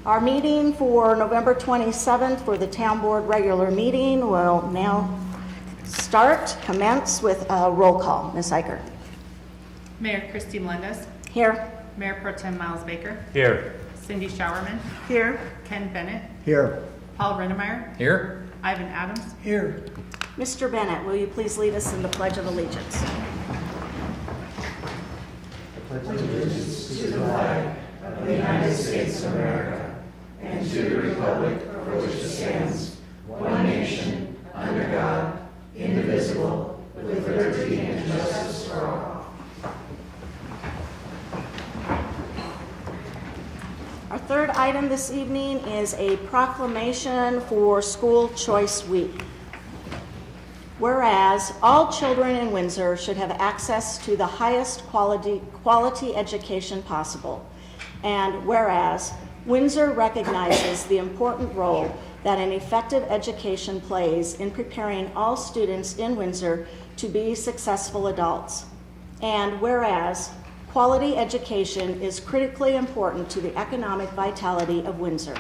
Our meeting for November 27th for the Town Board regular meeting will now commence with a roll call. Ms. Eicher. Mayor Christy Melendez. Here. Mayor Pro Tem Miles Baker. Here. Cindy Showerman. Here. Ken Bennett. Here. Paul Rennemeyer. Here. Ivan Adams. Here. Mr. Bennett, will you please lead us in the Pledge of Allegiance? Allegiance to the flag of the United States of America and to the republic for which it stands, one nation, under God, indivisible, with liberty and justice for all. Our third item this evening is a proclamation for School Choice Week. Whereas all children in Windsor should have access to the highest quality education possible. And whereas Windsor recognizes the important role that an effective education plays in preparing all students in Windsor to be successful adults. And whereas quality education is critically important to the economic vitality of Windsor.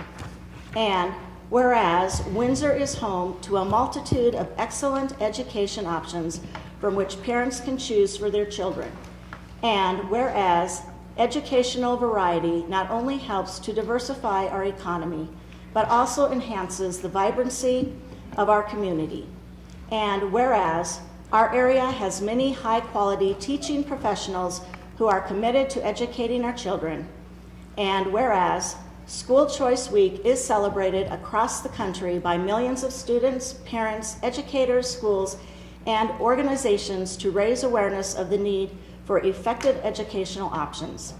And whereas Windsor is home to a multitude of excellent education options from which parents can choose for their children. And whereas educational variety not only helps to diversify our economy, but also enhances the vibrancy of our community. And whereas our area has many high-quality teaching professionals who are committed to educating our children. And whereas School Choice Week is celebrated across the country by millions of students, parents, educators, schools, and organizations to raise awareness of the need for effective educational options.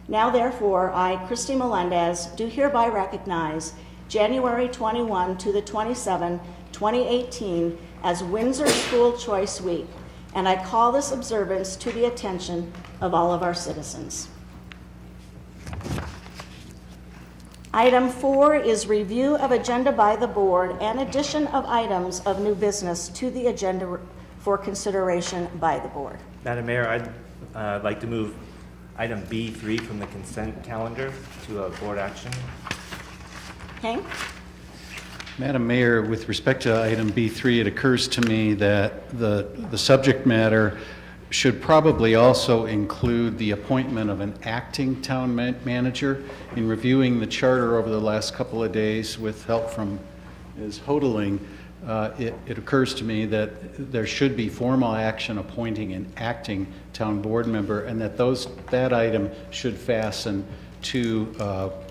Now, therefore, I, Christy Melendez, do hereby recognize January 21 to the 27, 2018 as Windsor School Choice Week, and I call this observance to the attention of all of our citizens. Item 4 is review of agenda by the board and addition of items of new business to the agenda for consideration by the board. Madam Mayor, I'd like to move item B3 from the consent calendar to a board action. Okay? Madam Mayor, with respect to item B3, it occurs to me that the subject matter should probably also include the appointment of an acting town manager. In reviewing the charter over the last couple of days with help from Ms. Hodeling, it occurs to me that there should be formal action appointing an acting town board member, and that item should fasten to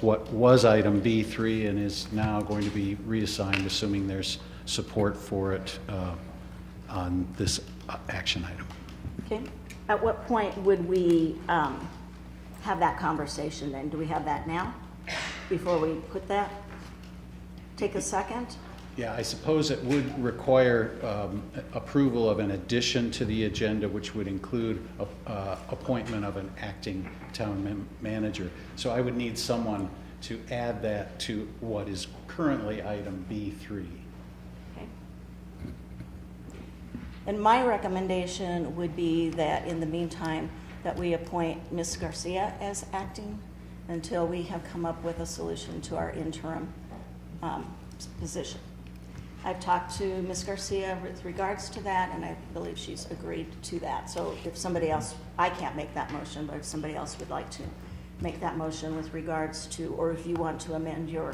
what was item B3 and is now going to be reassigned, assuming there's support for it on this action item. Okay. At what point would we have that conversation then? Do we have that now before we put that? Take a second. Yeah, I suppose it would require approval of an addition to the agenda, which would include appointment of an acting town manager. So I would need someone to add that to what is currently item B3. Okay. And my recommendation would be that in the meantime that we appoint Ms. Garcia as acting until we have come up with a solution to our interim position. I've talked to Ms. Garcia with regards to that, and I believe she's agreed to that. So if somebody else, I can't make that motion, but if somebody else would like to make that motion with regards to, or if you want to amend your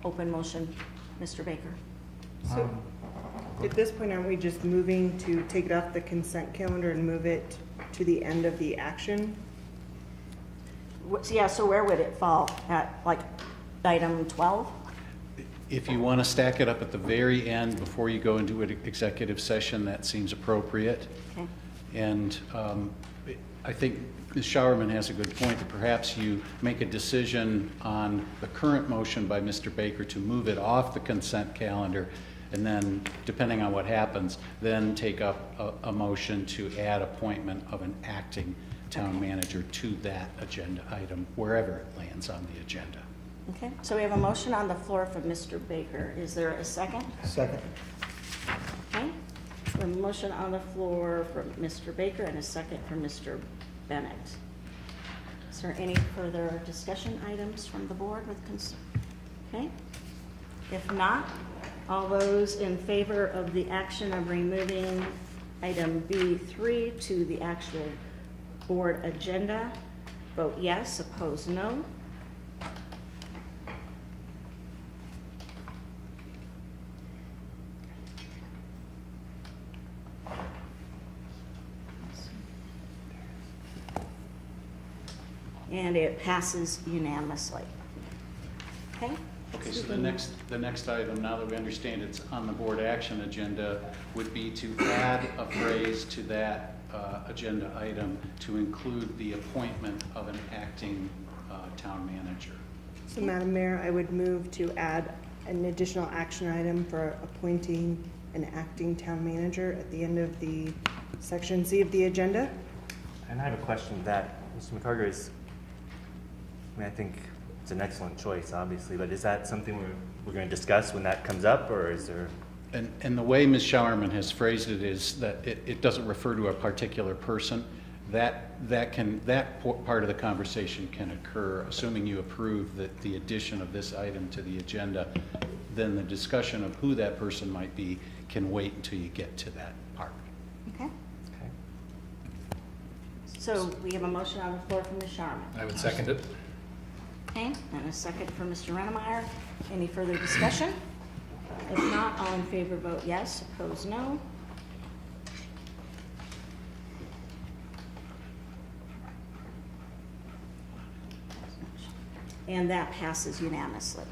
open motion, Mr. Baker. So at this point, aren't we just moving to take it off the consent calendar and move it to the end of the action? Yeah, so where would it fall? At like item 12? If you want to stack it up at the very end before you go into an executive session, that seems appropriate. Okay. And I think Ms. Showerman has a good point that perhaps you make a decision on the current motion by Mr. Baker to move it off the consent calendar, and then, depending on what happens, then take up a motion to add appointment of an acting town manager to that agenda item, wherever it lands on the agenda. Okay, so we have a motion on the floor from Mr. Baker. Is there a second? Second. Okay, a motion on the floor from Mr. Baker and a second from Mr. Bennett. Is there any further discussion items from the board with Okay? If not, all those in favor of the action of removing item B3 to the actual board agenda, vote yes, oppose no. And it passes unanimously. Okay? Okay, so the next item, now that we understand it's on the board action agenda, would be to add a phrase to that agenda item to include the appointment of an acting town manager. So Madam Mayor, I would move to add an additional action item for appointing an acting town manager at the end of the section C of the agenda. And I have a question that, Mr. McCarger, I think it's an excellent choice, obviously, but is that something we're going to discuss when that comes up, or is there? And the way Ms. Showerman has phrased it is that it doesn't refer to a particular person. That part of the conversation can occur, assuming you approve the addition of this item to the agenda. Then the discussion of who that person might be can wait until you get to that part. Okay? Okay. So we have a motion on the floor from Ms. Sharman. I would second it. Okay, and a second from Mr. Rennemeyer. Any further discussion? If not, all in favor vote yes, opposed no. And that passes unanimously.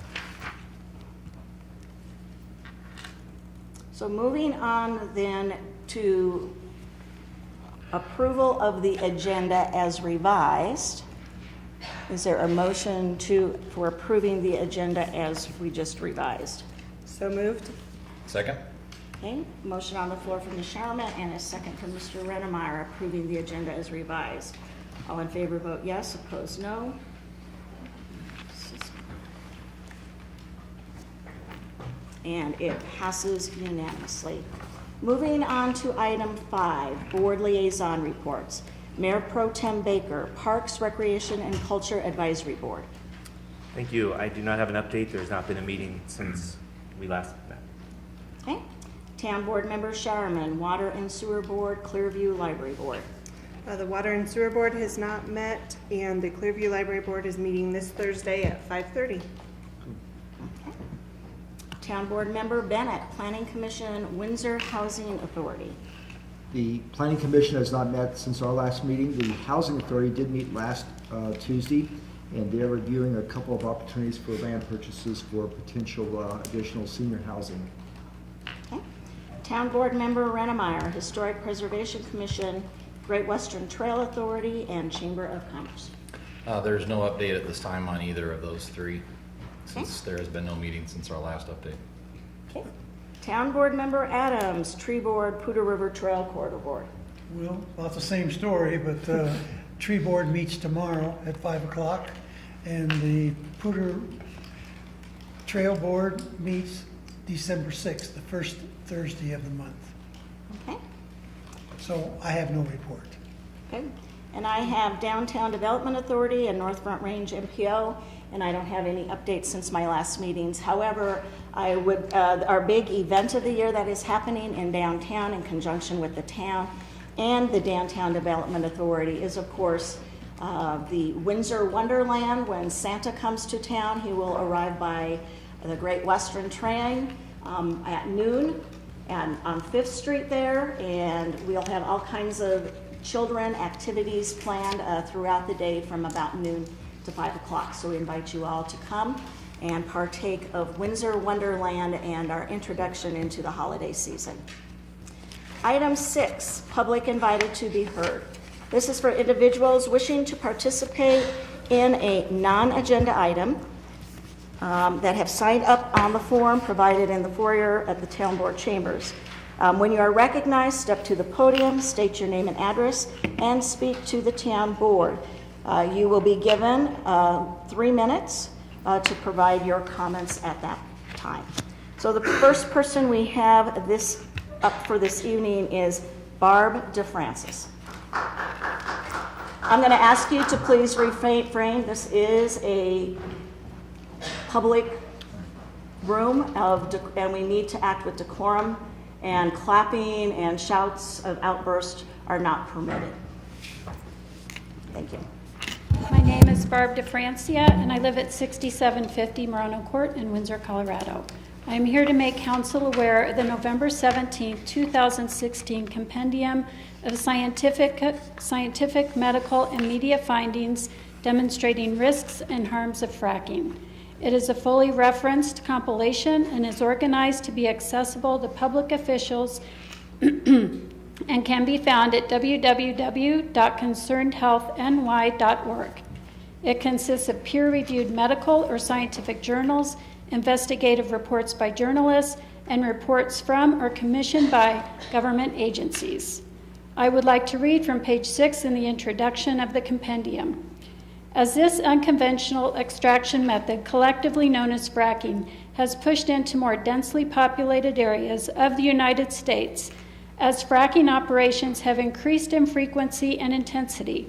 So moving on then to approval of the agenda as revised. Is there a motion for approving the agenda as we just revised? So moved. Second? Okay, motion on the floor from Ms. Showerman and a second from Mr. Rennemeyer approving the agenda as revised. All in favor vote yes, opposed no. And it passes unanimously. Moving on to item 5, Board Liaison Reports. Mayor Pro Tem Baker, Parks, Recreation, and Culture Advisory Board. Thank you. I do not have an update. There's not been a meeting since we last met. Okay. Town Board Member Showerman, Water and Sewer Board, Clearview Library Board. The Water and Sewer Board has not met, and the Clearview Library Board is meeting this Thursday at 5:30. Okay. Town Board Member Bennett, Planning Commission, Windsor Housing Authority. The Planning Commission has not met since our last meeting. The Housing Authority did meet last Tuesday, and they're reviewing a couple of opportunities for land purchases for potential additional senior housing. Okay. Town Board Member Rennemeyer, Historic Preservation Commission, Great Western Trail Authority, and Chamber of Commerce. There's no update at this time on either of those three, since there has been no meeting since our last update. Okay. Town Board Member Adams, Tree Board, Poudre River Trail Corridor Board. Well, about the same story, but Tree Board meets tomorrow at 5 o'clock, and the Poudre Trail Board meets December 6th, the first Thursday of the month. Okay. So I have no report. Okay. And I have Downtown Development Authority and North Front Range MPO, and I don't have any updates since my last meetings. However, I would, our big event of the year that is happening in downtown in conjunction with the town and the Downtown Development Authority is, of course, the Windsor Wonderland. When Santa comes to town, he will arrive by the Great Western train at noon and on 5th Street there, and we'll have all kinds of children activities planned throughout the day from about noon to 5 o'clock. So we invite you all to come and partake of Windsor Wonderland and our introduction into the holiday season. Item 6, public invited to be heard. This is for individuals wishing to participate in a non-agenda item that have signed up on the form provided in the foyer at the Town Board Chambers. When you are recognized, step to the podium, state your name and address, and speak to the Town Board. You will be given 3 minutes to provide your comments at that time. So the first person we have up for this evening is Barb DeFrancis. I'm going to ask you to please refrain. This is a public room and we need to act with decorum, and clapping and shouts of outburst are not permitted. Thank you. My name is Barb DeFrancia, and I live at 6750 Morano Court in Windsor, Colorado. I am here to make council aware of the November 17, 2016 Compendium of scientific, medical, and media findings demonstrating risks and harms of fracking. It is a fully referenced compilation and is organized to be accessible to public officials and can be found at www.concernedhealthny.org. It consists of peer-reviewed medical or scientific journals, investigative reports by journalists, and reports from or commissioned by government agencies. I would like to read from page 6 in the introduction of the compendium. As this unconventional extraction method, collectively known as fracking, has pushed into more densely populated areas of the United States, as fracking operations have increased in frequency and intensity,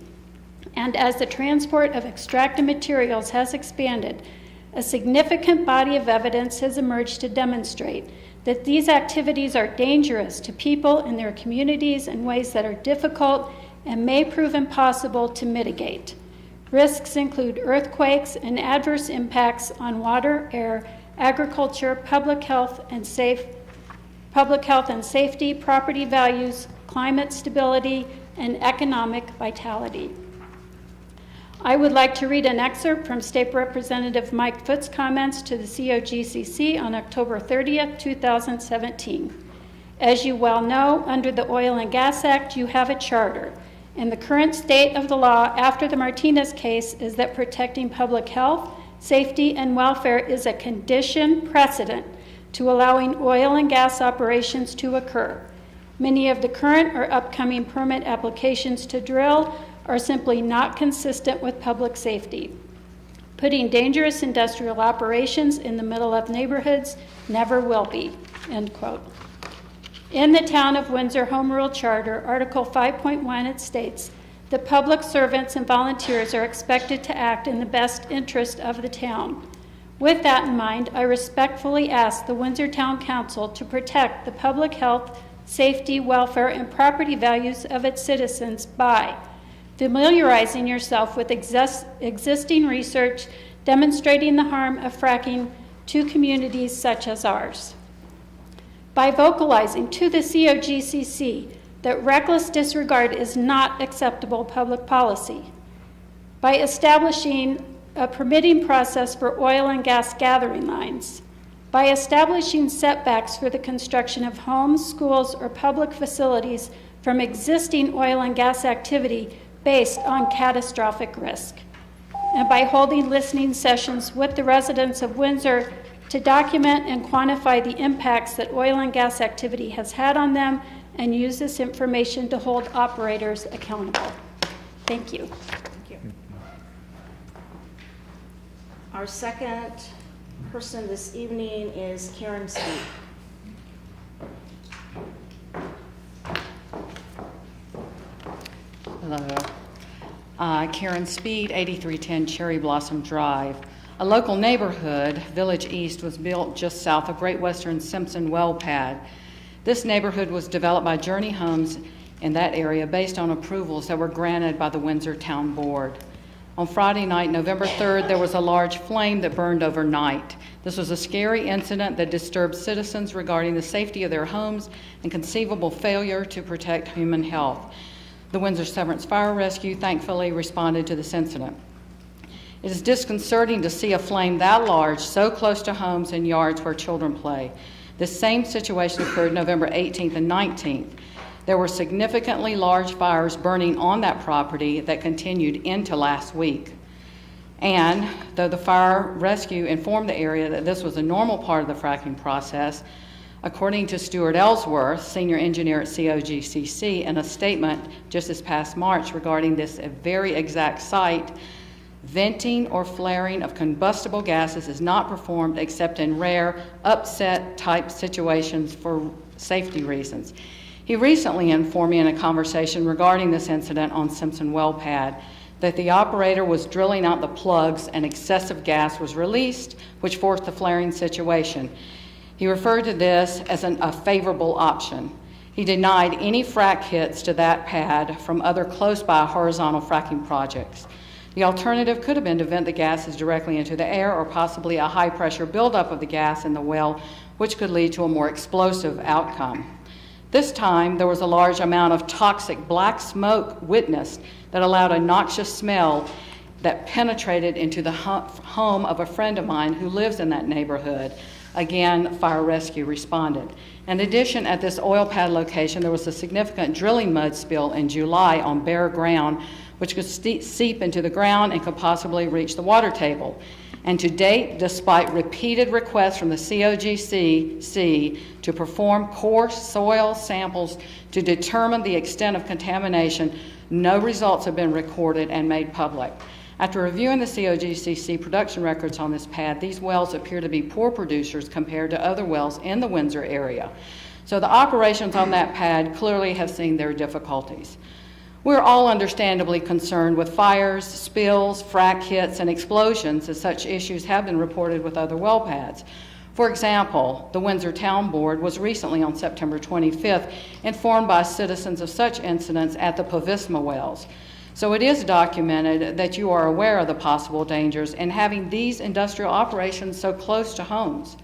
and as the transport of extracted materials has expanded, a significant body of evidence has emerged to demonstrate that these activities are dangerous to people and their communities in ways that are difficult and may prove impossible to mitigate. Risks include earthquakes and adverse impacts on water, air, agriculture, public health and safety, property values, climate stability, and economic vitality. I would like to read an excerpt from State Representative Mike Foot's comments to the COGCC on October 30th, 2017. As you well know, under the Oil and Gas Act, you have a charter. And the current state of the law after the Martinez case is that protecting public health, safety, and welfare is a condition precedent to allowing oil and gas operations to occur. Many of the current or upcoming permit applications to drill are simply not consistent with public safety. Putting dangerous industrial operations in the middle of neighborhoods never will be, end quote. In the Town of Windsor Home Rule Charter, Article 5.1, it states that public servants and volunteers are expected to act in the best interest of the town. With that in mind, I respectfully ask the Windsor Town Council to protect the public health, safety, welfare, and property values of its citizens by familiarizing yourself with existing research demonstrating the harm of fracking to communities such as ours, by vocalizing to the COGCC that reckless disregard is not acceptable public policy, by establishing a permitting process for oil and gas gathering lines, by establishing setbacks for the construction of homes, schools, or public facilities from existing oil and gas activity based on catastrophic risk, and by holding listening sessions with the residents of Windsor to document and quantify the impacts that oil and gas activity has had on them and use this information to hold operators accountable. Thank you. Thank you. Our second person this evening is Karen Speed. Hello. Karen Speed, 8310 Cherry Blossom Drive. A local neighborhood, Village East, was built just south of Great Western Simpson Well Pad. This neighborhood was developed by Journey Homes in that area based on approvals that were granted by the Windsor Town Board. On Friday night, November 3rd, there was a large flame that burned overnight. This was a scary incident that disturbed citizens regarding the safety of their homes and conceivable failure to protect human health. The Windsor Severance Fire Rescue thankfully responded to this incident. It is disconcerting to see a flame that large so close to homes and yards where children play. This same situation occurred November 18th and 19th. There were significantly large fires burning on that property that continued into last week. And though the fire rescue informed the area that this was a normal part of the fracking process, according to Stuart Ellsworth, senior engineer at COGCC, in a statement just this past March regarding this very exact site, venting or flaring of combustible gases is not performed except in rare upset type situations for safety reasons. He recently informed me in a conversation regarding this incident on Simpson Well Pad that the operator was drilling out the plugs and excessive gas was released, which forced the flaring situation. He referred to this as a favorable option. He denied any frac hits to that pad from other close-by horizontal fracking projects. The alternative could have been to vent the gases directly into the air, or possibly a high-pressure buildup of the gas in the well, which could lead to a more explosive outcome. This time, there was a large amount of toxic black smoke witnessed that allowed a noxious smell that penetrated into the home of a friend of mine who lives in that neighborhood. Again, fire rescue responded. In addition, at this oil pad location, there was a significant drilling mud spill in July on bare ground, which could seep into the ground and could possibly reach the water table. And to date, despite repeated requests from the COGCC to perform core soil samples to determine the extent of contamination, no results have been recorded and made public. After reviewing the COGCC production records on this pad, these wells appear to be poor producers compared to other wells in the Windsor area. So the operations on that pad clearly have seen their difficulties. We're all understandably concerned with fires, spills, frac hits, and explosions, as such issues have been reported with other well pads. For example, the Windsor Town Board was recently, on September 25th, informed by citizens of such incidents at the Pavisma wells. So it is documented that you are aware of the possible dangers in having these industrial operations so close to homes.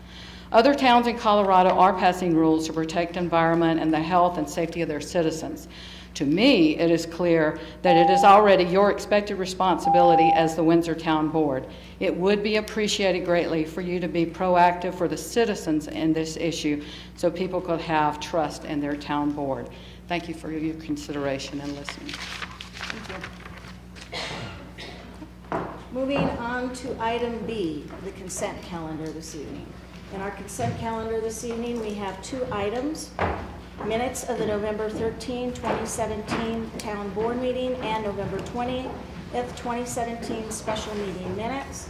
Other towns in Colorado are passing rules to protect the environment and the health and safety of their citizens. To me, it is clear that it is already your expected responsibility as the Windsor Town Board. It would be appreciated greatly for you to be proactive for the citizens in this issue so people could have trust in their town board. Thank you for your consideration and listening. Moving on to item B, the consent calendar this evening. In our consent calendar this evening, we have 2 items: minutes of the November 13, 2017 Town Board meeting and November 20th, 2017 special meeting minutes.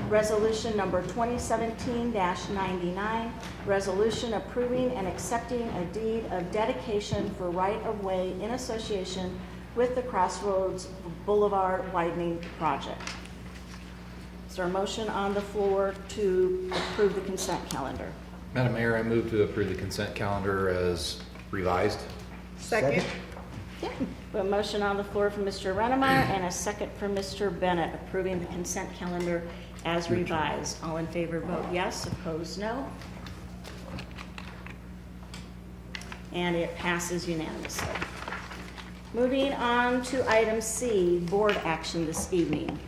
Resolution number 2017-99, resolution approving and accepting a deed of dedication for right-of-way in association with the Crossroads Boulevard widening project. Is there a motion on the floor to approve the consent calendar? Madam Mayor, I move to approve the consent calendar as revised. Second. A motion on the floor from Mr. Rennemeyer and a second from Mr. Bennett approving the consent calendar as revised. All in favor vote yes, opposed no. And it passes unanimously. Moving on to item C, board action this evening.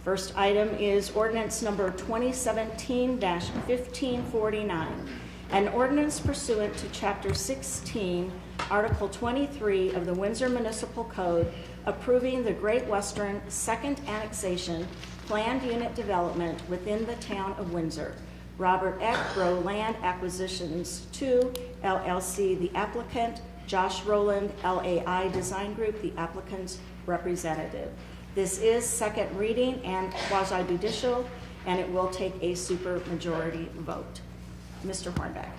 First item is ordinance number 2017-1549, an ordinance pursuant to Chapter 16, Article 23 of the Windsor Municipal Code approving the Great Western Second Annexation Planned Unit Development within the town of Windsor. Robert Eck, Rowe Land Acquisitions 2, LLC, the applicant. Josh Rowland, LAI Design Group, the applicant's representative. This is second reading and quasi-judicial, and it will take a supermajority vote. Mr. Hornbeck.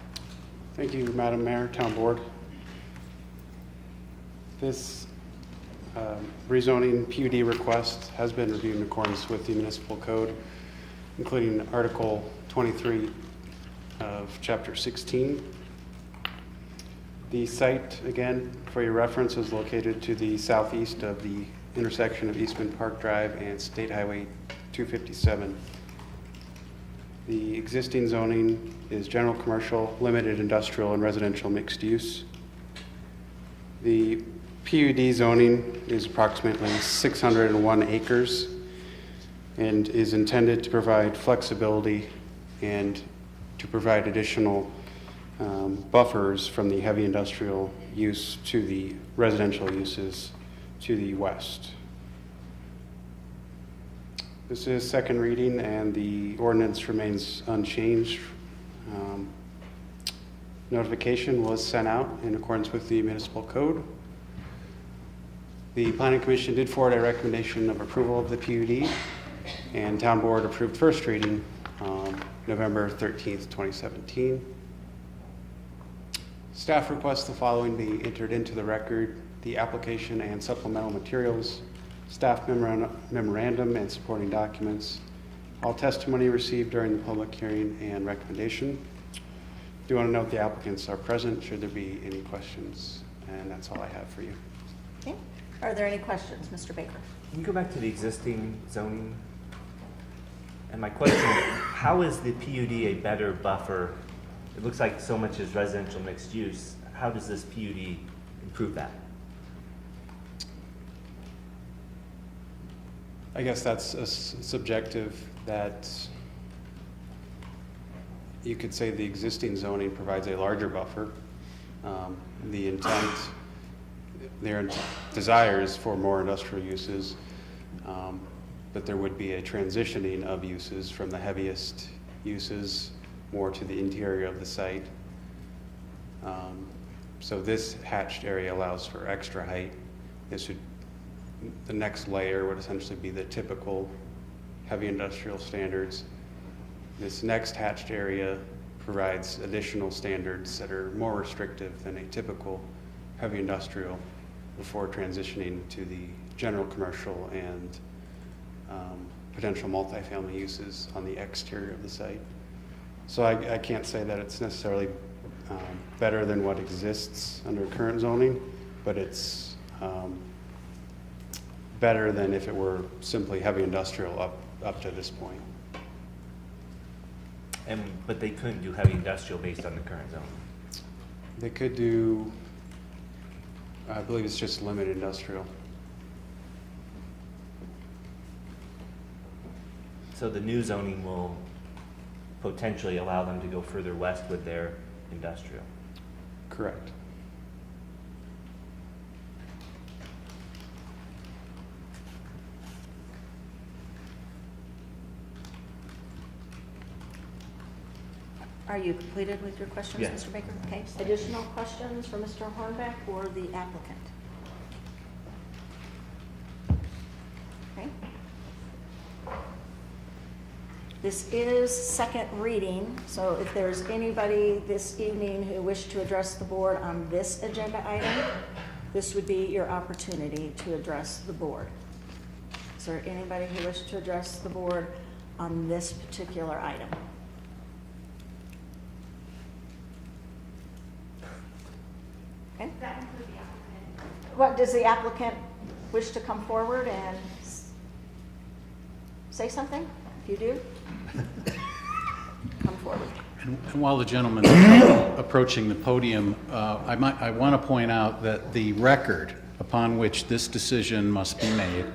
Thank you, Madam Mayor, Town Board. This rezoning PUD request has been reviewed in accordance with the municipal code, including Article 23 of Chapter 16. The site, again, for your reference, is located to the southeast of the intersection of Eastman Park Drive and State Highway 257. The existing zoning is general commercial, limited industrial, and residential mixed use. The PUD zoning is approximately 601 acres and is intended to provide flexibility and to provide additional buffers from the heavy industrial use to the residential uses to the west. This is second reading and the ordinance remains unchanged. Notification was sent out in accordance with the municipal code. The Planning Commission did forward a recommendation of approval of the PUD, and Town Board approved first reading November 13th, 2017. Staff requests the following be entered into the record: the application and supplemental materials staff memorandum and supporting documents, all testimony received during the public hearing and recommendation. Do want to note the applicants are present should there be any questions, and that's all I have for you. Okay. Are there any questions, Mr. Baker? Can you go back to the existing zoning? And my question, how is the PUD a better buffer? It looks like so much is residential mixed use. How does this PUD improve that? I guess that's subjective, that you could say the existing zoning provides a larger buffer. The intent, their desire is for more industrial uses, but there would be a transitioning of uses from the heaviest uses more to the interior of the site. So this hatched area allows for extra height. The next layer would essentially be the typical heavy industrial standards. This next hatched area provides additional standards that are more restrictive than a typical heavy industrial before transitioning to the general commercial and potential multifamily uses on the exterior of the site. So I can't say that it's necessarily better than what exists under current zoning, but it's better than if it were simply heavy industrial up to this point. But they couldn't do heavy industrial based on the current zone. They could do, I believe it's just limited industrial. So the new zoning will potentially allow them to go further west with their industrial. Correct. Are you completed with your questions, Yes. Mr. Baker? Okay. Additional questions for Mr. Hornbeck or the applicant? Okay. This is second reading, so if there's anybody this evening who wished to address the board on this agenda item, this would be your opportunity to address the board. Is there anybody who wished to address the board on this particular item? Okay. That includes the applicant. What, does the applicant wish to come forward and say something? If you do, come forward. And while the gentleman is approaching the podium, I want to point out that the record upon which this decision must be made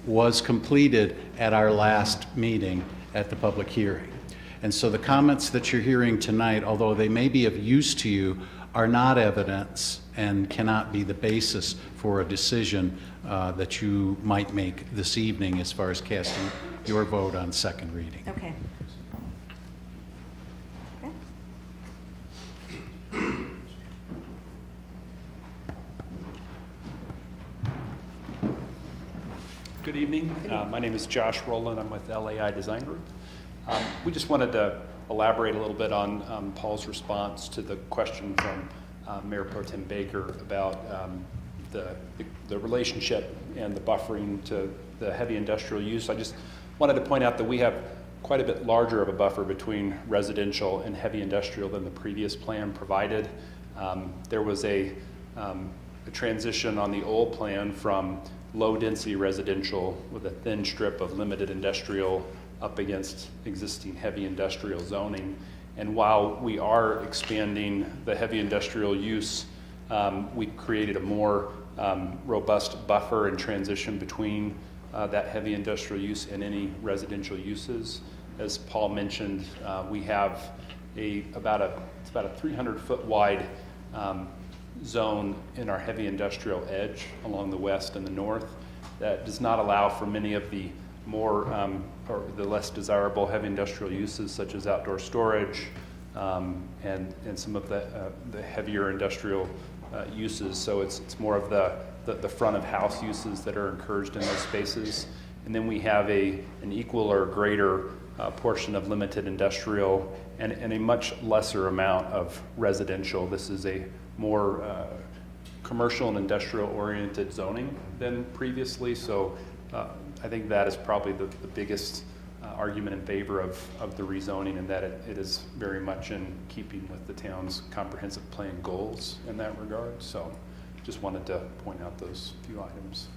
was completed at our last meeting at the public hearing. And so the comments that you're hearing tonight, although they may be of use to you, are not evidence and cannot be the basis for a decision that you might make this evening as far as casting your vote on second reading. Okay. Good evening. My name is Josh Rowland. I'm with LAI Design Group. We just wanted to elaborate a little bit on Paul's response to the question from Mayor Pro Tem Baker about the relationship and the buffering to the heavy industrial use. I just wanted to point out that we have quite a bit larger of a buffer between residential and heavy industrial than the previous plan provided. There was a transition on the old plan from low-density residential with a thin strip of limited industrial up against existing heavy industrial zoning. And while we are expanding the heavy industrial use, we created a more robust buffer and transition between that heavy industrial use and any residential uses. As Paul mentioned, we have about a 300-foot wide zone in our heavy industrial edge along the west and the north that does not allow for many of the more or the less desirable heavy industrial uses such as outdoor storage and some of the heavier industrial uses. So it's more of the front of house uses that are encouraged in those spaces. And then we have an equal or greater portion of limited industrial and a much lesser amount of residential. This is a more commercial and industrial oriented zoning than previously. So I think that is probably the biggest argument in favor of the rezoning, and that it is very much in keeping with the town's comprehensive plan goals in that regard. So just wanted to point out those few items.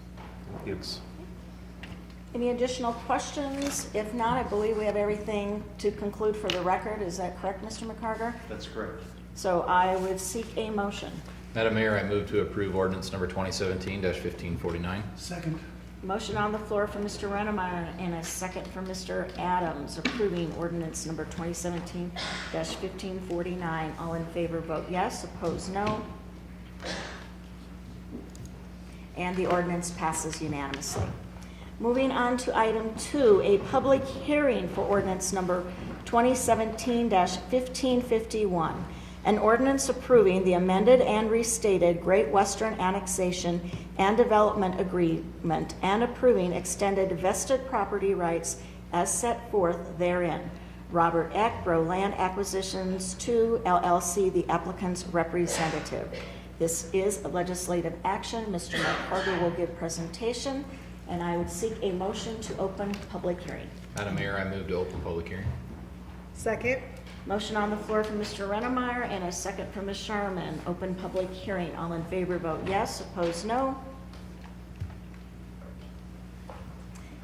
Thanks. Any additional questions? If not, I believe we have everything to conclude for the record. Is that correct, Mr. McCarter? That's correct. So I would seek a motion. Madam Mayor, I move to approve ordinance number 2017-1549. Second. Motion on the floor from Mr. Rennemeyer and a second from Mr. Adams approving ordinance number 2017-1549. All in favor vote yes, opposed no. And the ordinance passes unanimously. Moving on to item 2, a public hearing for ordinance number 2017-1551. An ordinance approving the amended and restated Great Western Annexation and Development Agreement and approving extended vested property rights as set forth therein. Robert Eck, Bro Land Acquisitions 2 LLC, the applicant's representative. This is a legislative action. Mr. McCarter will give presentation, and I would seek a motion to open public hearing. Madam Mayor, I move to open public hearing. Second. Motion on the floor from Mr. Rennemeyer and a second from Ms. Sharman. Open public hearing. All in favor vote yes, opposed no.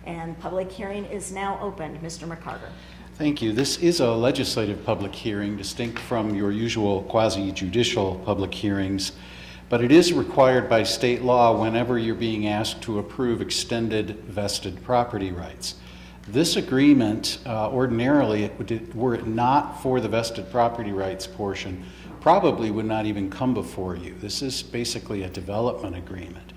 And public hearing is now opened. Mr. McCarter. Thank you. This is a legislative public hearing, distinct from your usual quasi-judicial public hearings, but it is required by state law whenever you're being asked to approve extended vested property rights. This agreement, ordinarily, were it not for the vested property rights portion, probably would not even come before you. This is basically a development agreement.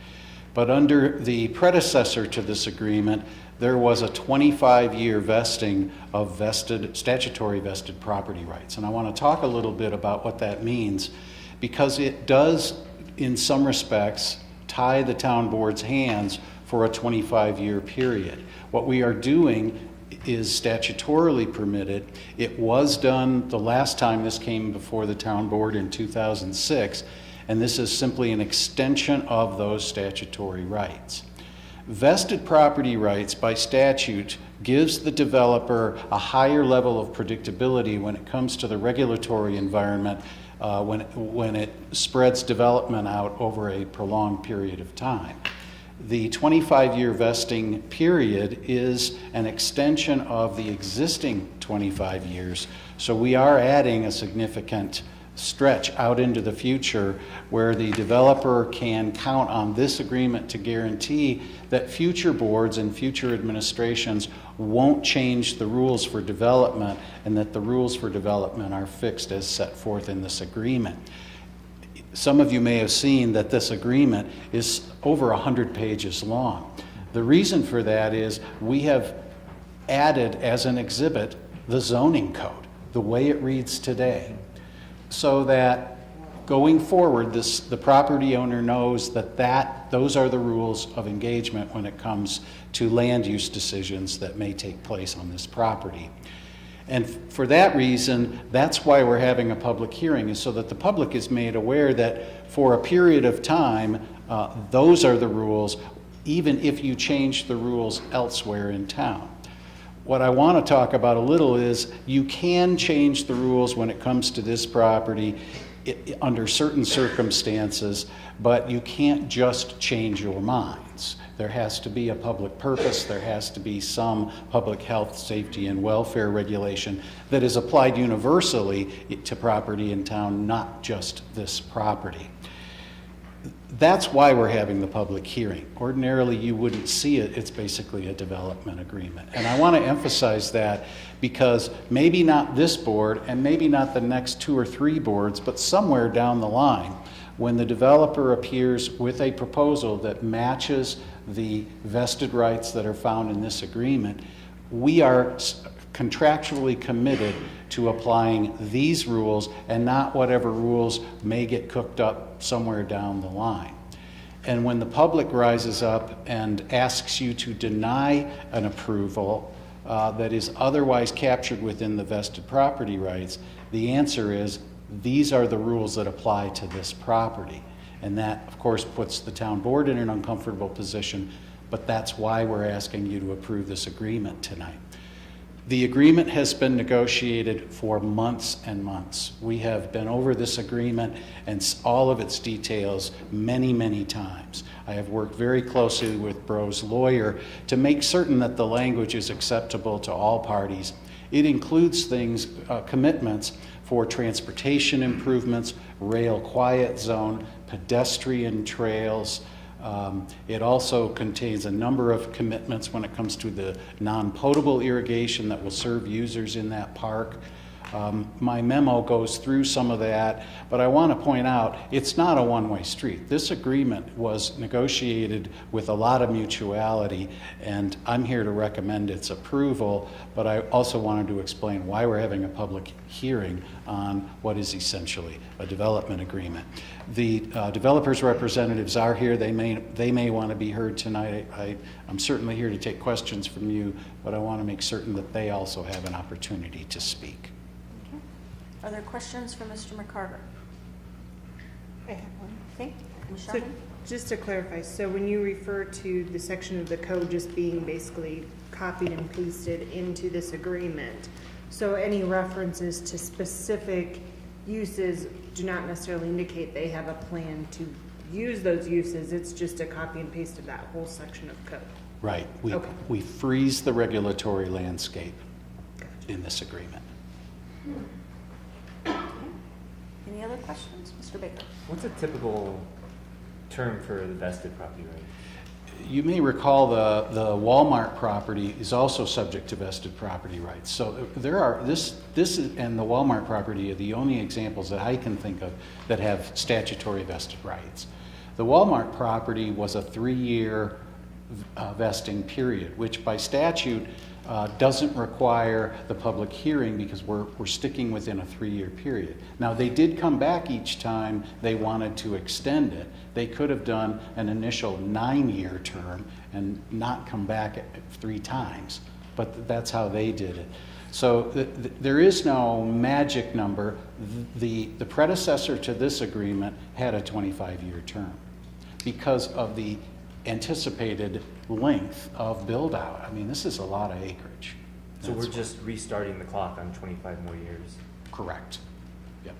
But under the predecessor to this agreement, there was a 25-year vesting of statutory vested property rights. And I want to talk a little bit about what that means, because it does, in some respects, tie the town board's hands for a 25-year period. What we are doing is statutorily permitted. It was done the last time this came before the town board in 2006, and this is simply an extension of those statutory rights. Vested property rights by statute gives the developer a higher level of predictability when it comes to the regulatory environment when it spreads development out over a prolonged period of time. The 25-year vesting period is an extension of the existing 25 years, so we are adding a significant stretch out into the future where the developer can count on this agreement to guarantee that future boards and future administrations won't change the rules for development, and that the rules for development are fixed as set forth in this agreement. Some of you may have seen that this agreement is over 100 pages long. The reason for that is we have added as an exhibit the zoning code, the way it reads today, so that going forward, the property owner knows that those are the rules of engagement when it comes to land use decisions that may take place on this property. And for that reason, that's why we're having a public hearing, is so that the public is made aware that for a period of time, those are the rules, even if you change the rules elsewhere in town. What I want to talk about a little is you can change the rules when it comes to this property under certain circumstances, but you can't just change your minds. There has to be a public purpose. There has to be some public health, safety, and welfare regulation that is applied universally to property in town, not just this property. That's why we're having the public hearing. Ordinarily, you wouldn't see it. It's basically a development agreement. And I want to emphasize that because maybe not this board and maybe not the next 2 or 3 boards, but somewhere down the line, when the developer appears with a proposal that matches the vested rights that are found in this agreement, we are contractually committed to applying these rules and not whatever rules may get cooked up somewhere down the line. And when the public rises up and asks you to deny an approval that is otherwise captured within the vested property rights, the answer is these are the rules that apply to this property. And that, of course, puts the town board in an uncomfortable position, but that's why we're asking you to approve this agreement tonight. The agreement has been negotiated for months and months. We have been over this agreement and all of its details many, many times. I have worked very closely with Bro's lawyer to make certain that the language is acceptable to all parties. It includes things, commitments for transportation improvements, rail quiet zone, pedestrian trails. It also contains a number of commitments when it comes to the non-potable irrigation that will serve users in that park. My memo goes through some of that, but I want to point out it's not a one-way street. This agreement was negotiated with a lot of mutuality, and I'm here to recommend its approval, but I also wanted to explain why we're having a public hearing on what is essentially a development agreement. The developers' representatives are here. They may want to be heard tonight. I'm certainly here to take questions from you, but I want to make certain that they also have an opportunity to speak. Are there questions for Mr. McCarter? I have one. Okay, Ms. So, Sherman? just to clarify, so when you refer to the section of the code just being basically copied and pasted into this agreement, so any references to specific uses do not necessarily indicate they have a plan to use those uses, it's just a copy and paste of that whole section of code? Right. Okay. We freeze the regulatory landscape in this agreement. Any other questions? Mr. Baker? What's a typical term for the vested property right? You may recall the Walmart property is also subject to vested property rights. So there are, this and the Walmart property are the only examples that I can think of that have statutory vested rights. The Walmart property was a 3-year vesting period, which by statute doesn't require the public hearing because we're sticking within a 3-year period. Now, they did come back each time they wanted to extend it. They could have done an initial 9-year term and not come back 3 times, but that's how they did it. So there is no magic number. The predecessor to this agreement had a 25-year term because of the anticipated length of build out. I mean, this is a lot of acreage. So we're just restarting the clock on 25 more years? Correct. Yep.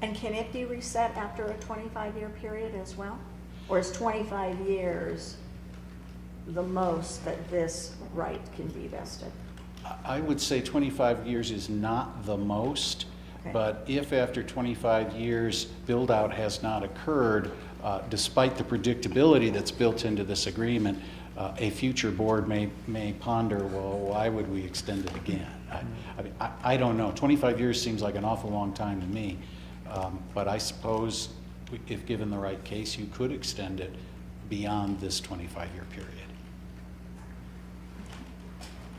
And can it be reset after a 25-year period as well? Or is 25 years the most that this right can be vested? I would say 25 years is not the most, Okay. but if after 25 years build out has not occurred, despite the predictability that's built into this agreement, a future board may ponder, well, why would we extend it again? I don't know. 25 years seems like an awful long time to me, but I suppose if given the right case, you could extend it beyond this 25-year period.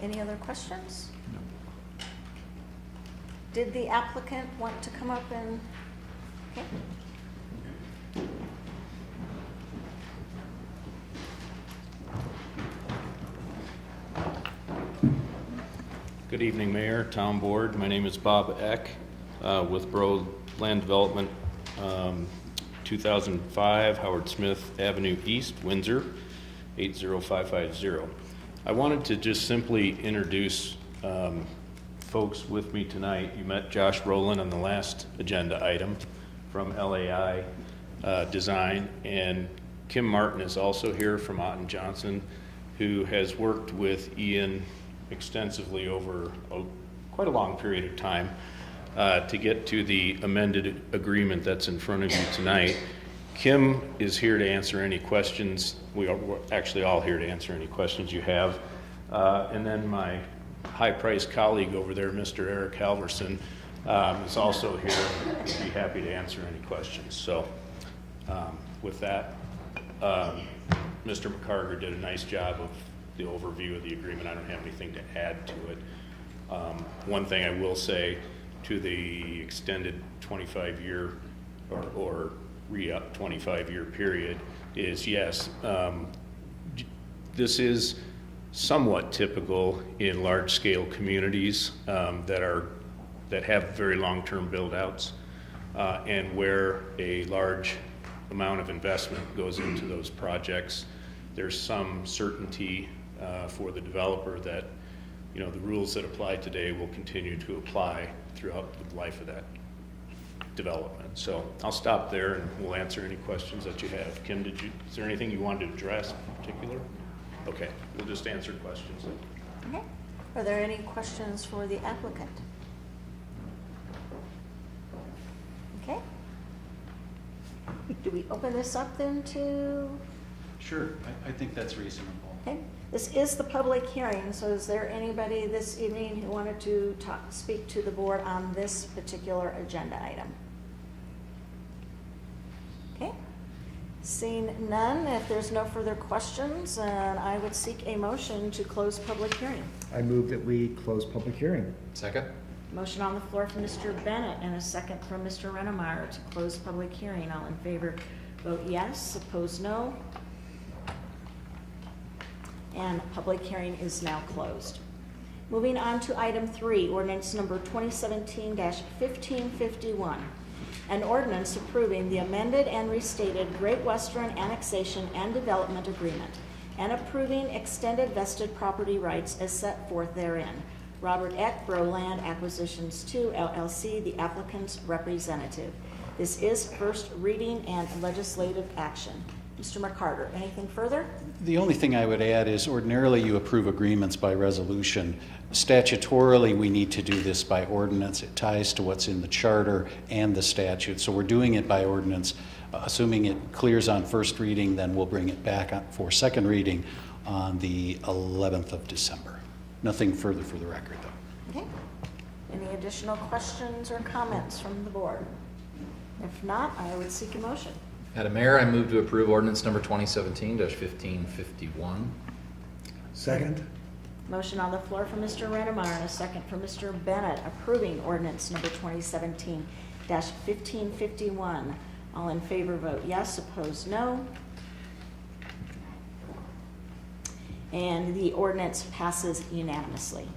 Any other questions? No. Did the applicant want to come up and, okay? Good evening, Mayor, Town Board. My name is Bob Eck with Bro Land Development, 2005 Howard Smith Avenue East, Windsor, 80550. I wanted to just simply introduce folks with me tonight. You met Josh Rowland on the last agenda item from LAI Design, and Kim Martin is also here from Otten Johnson, who has worked with Ian extensively over quite a long period of time to get to the amended agreement that's in front of you tonight. Kim is here to answer any questions. We're actually all here to answer any questions you have. And then my high-priced colleague over there, Mr. Eric Halverson, is also here and be happy to answer any questions. So with that, Mr. McCarter did a nice job of the overview of the agreement. I don't have anything to add to it. One thing I will say to the extended 25-year or re-up 25-year period is, yes, this is somewhat typical in large-scale communities that have very long-term build-outs and where a large amount of investment goes into those projects. there's some certainty for the developer that, you know, the rules that apply today will continue to apply throughout the life of that development. So I'll stop there and we'll answer any questions that you have. Kim, is there anything you wanted to address in particular? Okay, we'll just answer questions. Okay. Are there any questions for the applicant? Okay. Do we open this up then to, Sure, I think that's reasonable. okay, this is the public hearing, so is there anybody this evening who wanted to speak to the board on this particular agenda item? Okay, seeing none, if there's no further questions, I would seek a motion to close public hearing. I move that we close public hearing. Second? Motion on the floor from Mr. Bennett and a second from Mr. Rennemeyer to close public hearing. All in favor, vote yes. Opposed, no. And public hearing is now closed. Moving on to item 3, ordinance number 2017-1551. An ordinance approving the amended and restated Great Western Annexation and Development Agreement and approving extended vested property rights as set forth therein. Robert Eck, Broland Acquisitions 2, LLC, the applicant's representative. This is first reading and legislative action. Mr. McCarter, anything further? The only thing I would add is ordinarily you approve agreements by resolution. Statutorily, we need to do this by ordinance. It ties to what's in the charter and the statute. So we're doing it by ordinance. Assuming it clears on first reading, then we'll bring it back for second reading on the 11th of December. Nothing further for the record, though. Okay. Any additional questions or comments from the board? If not, I would seek a motion. Madam Mayor, I move to approve ordinance number 2017-1551. Second. Motion on the floor from Mr. Rennemeyer and a second from Mr. Bennett approving ordinance number 2017-1551. All in favor vote yes, opposed no. And the ordinance passes unanimously.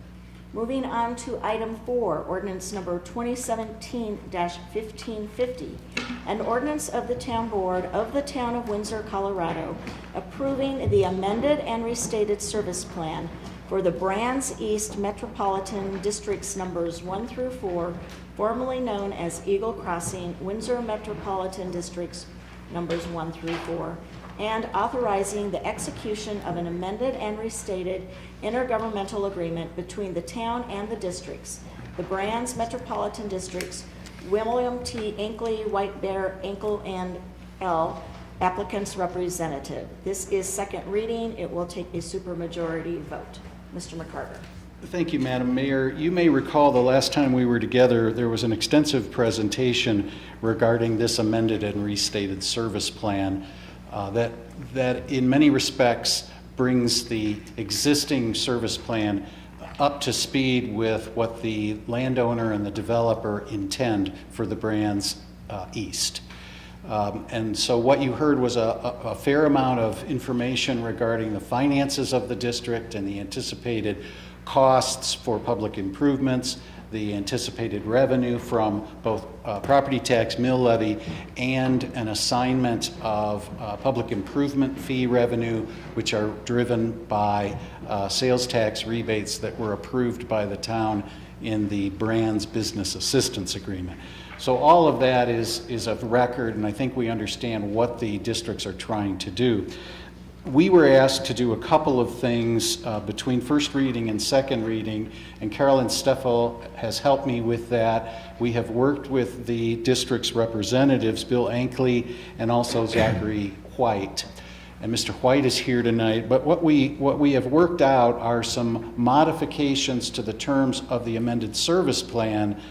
Moving on to item 4, ordinance number 2017-1550, an ordinance of the Town Board of the Town of Windsor, Colorado, approving the amended and restated service plan for the Brands East Metropolitan Districts numbers 1 through 4, formerly known as Eagle Crossing, Windsor Metropolitan Districts numbers 1 through 4, and authorizing the execution of an amended and restated intergovernmental agreement between the town and the districts, the Brands Metropolitan Districts, William T. Inkley, White Bear, Inkle, and L., applicant's representative. This is second reading. It will take a supermajority vote. Mr. McCarter. Thank you, Madam Mayor. You may recall the last time we were together, there was an extensive presentation regarding this amended and restated service plan that in many respects brings the existing service plan up to speed with what the landowner and the developer intend for the Brands East. And so what you heard was a fair amount of information regarding the finances of the district and the anticipated costs for public improvements, the anticipated revenue from both property tax mill levy and an assignment of public improvement fee revenue, which are driven by sales tax rebates that were approved by the town in the Brands Business Assistance Agreement. So all of that is of record, and I think we understand what the districts are trying to do. We were asked to do a couple of things between first reading and second reading, and Carolyn Steffel has helped me with that. We have worked with the district's representatives, Bill Ankley and also Zachary White. And Mr. White is here tonight, but what we have worked out are some modifications to the terms of the amended service plan.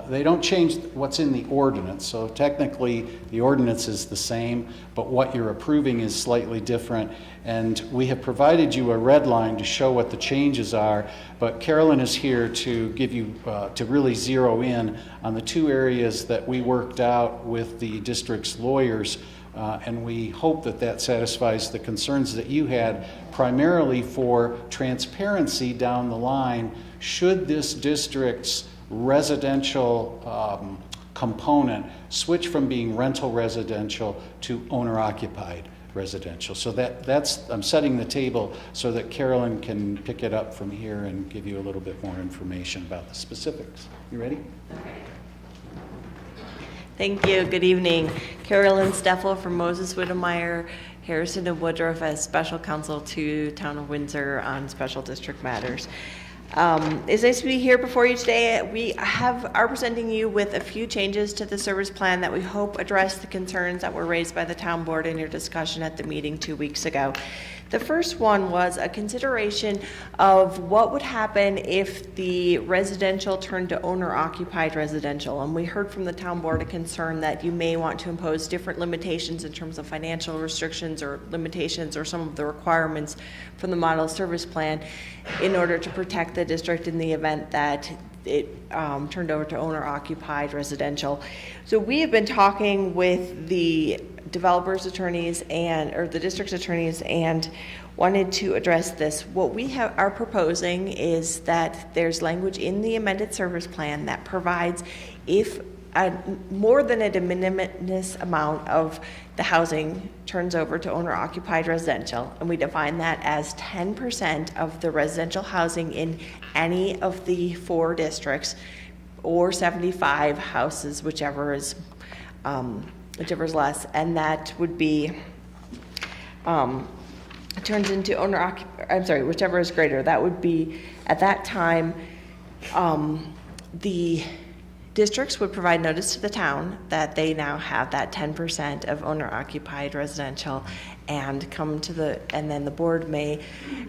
They don't change what's in the ordinance, so technically the ordinance is the same, but what you're approving is slightly different. And we have provided you a red line to show what the changes are, but Carolyn is here to give you, to really zero in on the two areas that we worked out with the district's lawyers, and we hope that that satisfies the concerns that you had, primarily for transparency down the line, should this district's residential component switch from being rental residential to owner-occupied residential. So that's, I'm setting the table so that Carolyn can pick it up from here and give you a little bit more information about the specifics. You ready? Thank you. Good evening. Carolyn Steffel from Moses Whittemire, Harrison and Woodruff as special counsel to Town of Windsor on special district matters. It's nice to be here before you today. We are presenting you with a few changes to the service plan that we hope address the concerns that were raised by the town board in your discussion at the meeting 2 weeks ago. The first one was a consideration of what would happen if the residential turned to owner-occupied residential. And we heard from the town board a concern that you may want to impose different limitations in terms of financial restrictions or limitations or some of the requirements from the model service plan in order to protect the district in the event that it turned over to owner-occupied residential. So we have been talking with the developers' attorneys or the district's attorneys and wanted to address this. What we are proposing is that there's language in the amended service plan that provides if more than a de minimis amount of the housing turns over to owner-occupied residential, and we define that as 10% of the residential housing in any of the 4 districts, or 75 houses, whichever is less, and that would be turns into whichever is greater. That would be at that time the districts would provide notice to the town that they now have that 10% of owner-occupied residential and then the board may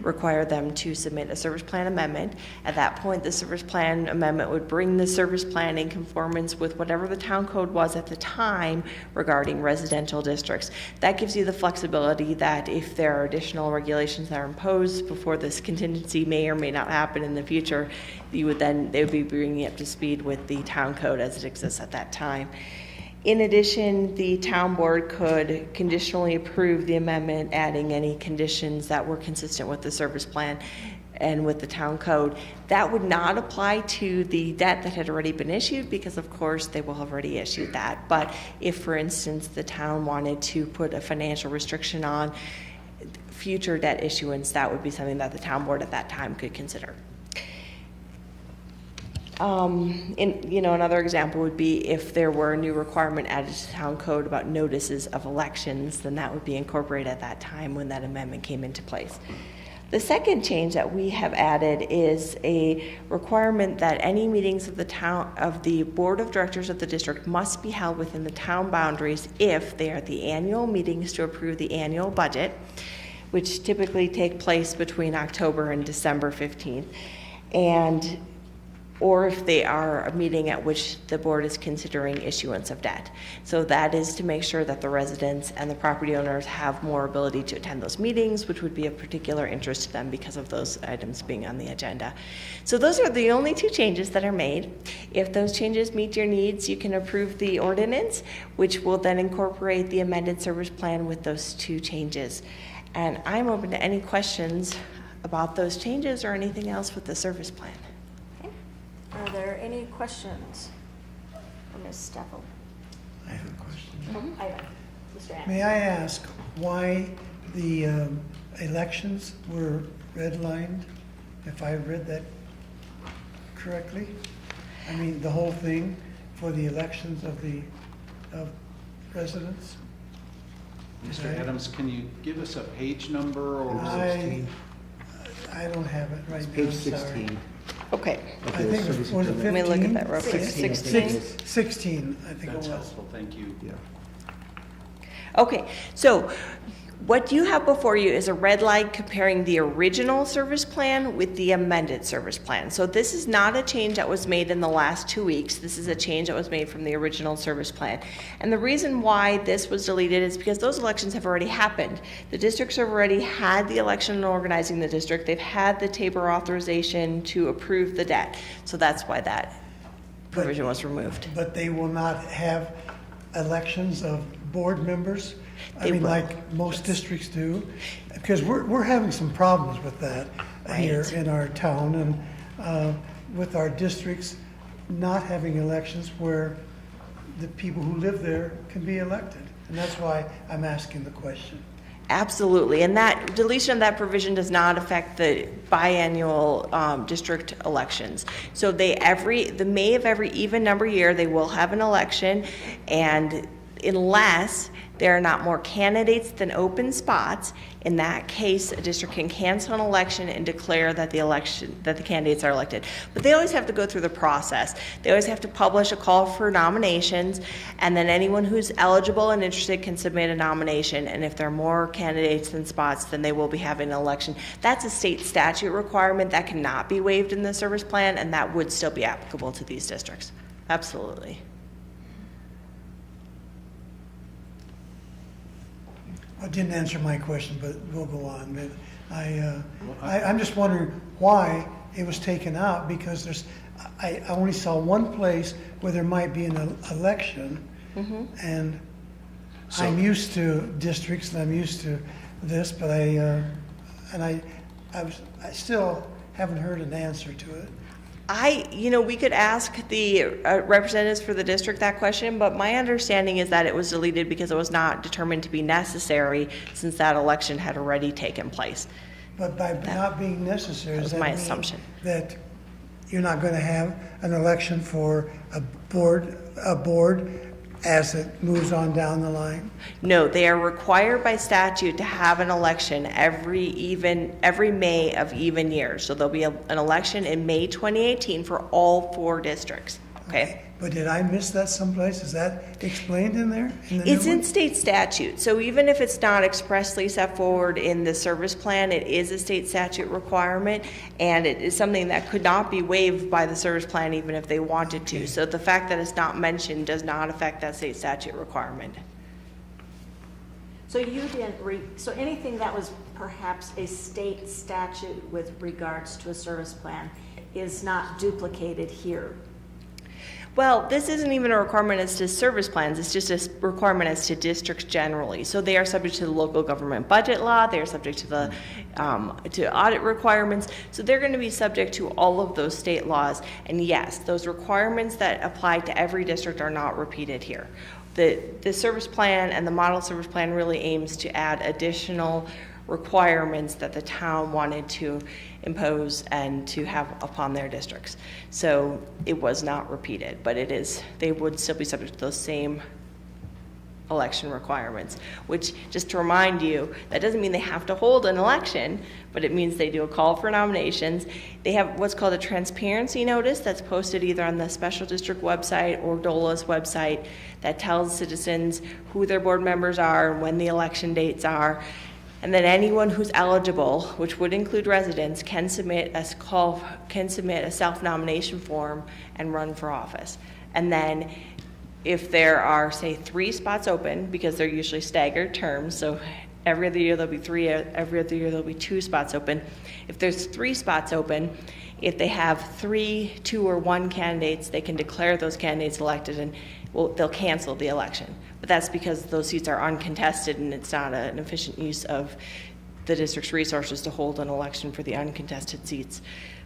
require them to submit a service plan amendment. At that point, the service plan amendment would bring the service plan in conformance with whatever the town code was at the time regarding residential districts. That gives you the flexibility that if there are additional regulations that are imposed before this contingency may or may not happen in the future, they would be bringing it up to speed with the town code as it exists at that time. In addition, the town board could conditionally approve the amendment, adding any conditions that were consistent with the service plan and with the town code. That would not apply to the debt that had already been issued because, of course, they will have already issued that. But if, for instance, the town wanted to put a financial restriction on future debt issuance, that would be something that the town board at that time could consider. Another example would be if there were a new requirement added to town code about notices of elections, then that would be incorporated at that time when that amendment came into place. The second change that we have added is a requirement that any meetings of the board of directors of the district must be held within the town boundaries if they are the annual meetings to approve the annual budget, which typically take place between October and December 15th. Or if they are a meeting at which the board is considering issuance of debt. So that is to make sure that the residents and the property owners have more ability to attend those meetings, which would be of particular interest to them because of those items being on the agenda. So those are the only 2 changes that are made. If those changes meet your needs, you can approve the ordinance, which will then incorporate the amended service plan with those 2 changes. And I'm open to any questions about those changes or anything else with the service plan. Are there any questions for Ms. Steffel? I have a question. Mr. Anderson. May I ask why the elections were redlined, if I read that correctly? I mean, the whole thing for the elections of residents? Mr. Adams, can you give us a page number or? I don't have it right now. Page I'm sorry. 16. Okay. I think it was 15? Let me look at that real quick. 16. 16, I think it That's was. helpful, thank you. Yeah. Okay, so what you have before you is a red line comparing the original service plan with the amended service plan. So this is not a change that was made in the last 2 weeks. This is a change that was made from the original service plan. And the reason why this was deleted is because those elections have already happened. The districts have already had the election and organizing the district. They've had the Tabor authorization to approve the debt. So that's why that provision was removed. But they will not have elections of board members? They will. Like most districts do? Because we're having some problems with that here Right. in our town and with our districts not having elections where the people who live there can be elected. And that's why I'm asking the question. Absolutely, and that deletion of that provision does not affect the biannual district elections. So the May of every even number year, they will have an election, and unless there are not more candidates than open spots, in that case, a district can cancel an election and declare that the candidates are elected. But they always have to go through the process. They always have to publish a call for nominations, and then anyone who's eligible and interested can submit a nomination. And if there are more candidates than spots, then they will be having an election. That's a state statute requirement that cannot be waived in the service plan, and that would still be applicable to these districts. Absolutely. It didn't answer my question, but we'll go on. But I'm just wondering why it was taken out, because I only saw one place where there might be an election, and I'm used to districts and I'm used to this, but I still haven't heard an answer to it. We could ask the representatives for the district that question, but my understanding is that it was deleted because it was not determined to be necessary since that election had already taken place. But by not being necessary, does that my mean assumption. that you're not going to have an election for a board as it moves on down the line? No, they are required by statute to have an election every May of even years. So there'll be an election in May 2018 for all 4 districts. Okay. But did I miss that someplace? Is that explained in there? It's in state statute. So even if it's not expressly set forward in the service plan, it is a state statute requirement, and it is something that could not be waived by the service plan even if they wanted to. So the fact that it's not mentioned does not affect that state statute requirement. So you didn't so anything that was perhaps a state statute with regards to a service plan is not duplicated here? Well, this isn't even a requirement as to service plans. It's just a requirement as to districts generally. So they are subject to the local government budget law. They are subject to the to audit requirements. So they're going to be subject to all of those state laws. And yes, those requirements that apply to every district are not repeated here. The service plan and the model service plan really aims to add additional requirements that the town wanted to impose and to have upon their districts. So it was not repeated, but they would still be subject to those same election requirements, which, just to remind you, that doesn't mean they have to hold an election, but it means they do a call for nominations. They have what's called a transparency notice that's posted either on the special district website or DOLA's website that tells citizens who their board members are and when the election dates are. And then anyone who's eligible, which would include residents, can submit a self-nomination form and run for office. And then if there are, say, 3 spots open, because they're usually staggered terms, so every other year there'll be 3, every other year there'll be 2 spots open. If there's 3 spots open, if they have 3, 2, or 1 candidates, they can declare those candidates elected and they'll cancel the election. But that's because those seats are uncontested and it's not an efficient use of the district's resources to hold an election for the uncontested seats.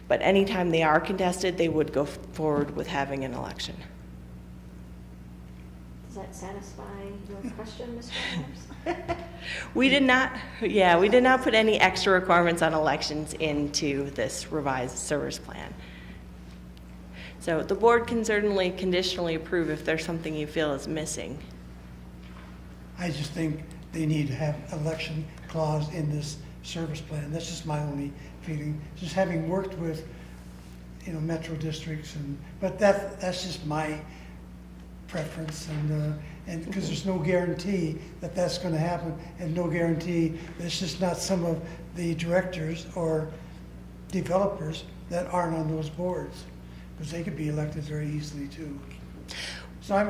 But anytime they are contested, they would go forward with having an election. Does that satisfy your question, Mr. Adams? We did not put any extra requirements on elections into this revised service plan. So the board can certainly conditionally approve if there's something you feel is missing. I just think they need to have election clause in this service plan. That's just my only feeling. Just having worked with, metro districts but that's just my preference, and because there's no guarantee that that's going to happen, and no guarantee that it's just not some of the directors or developers that aren't on those boards, because they could be elected very easily too. So I'm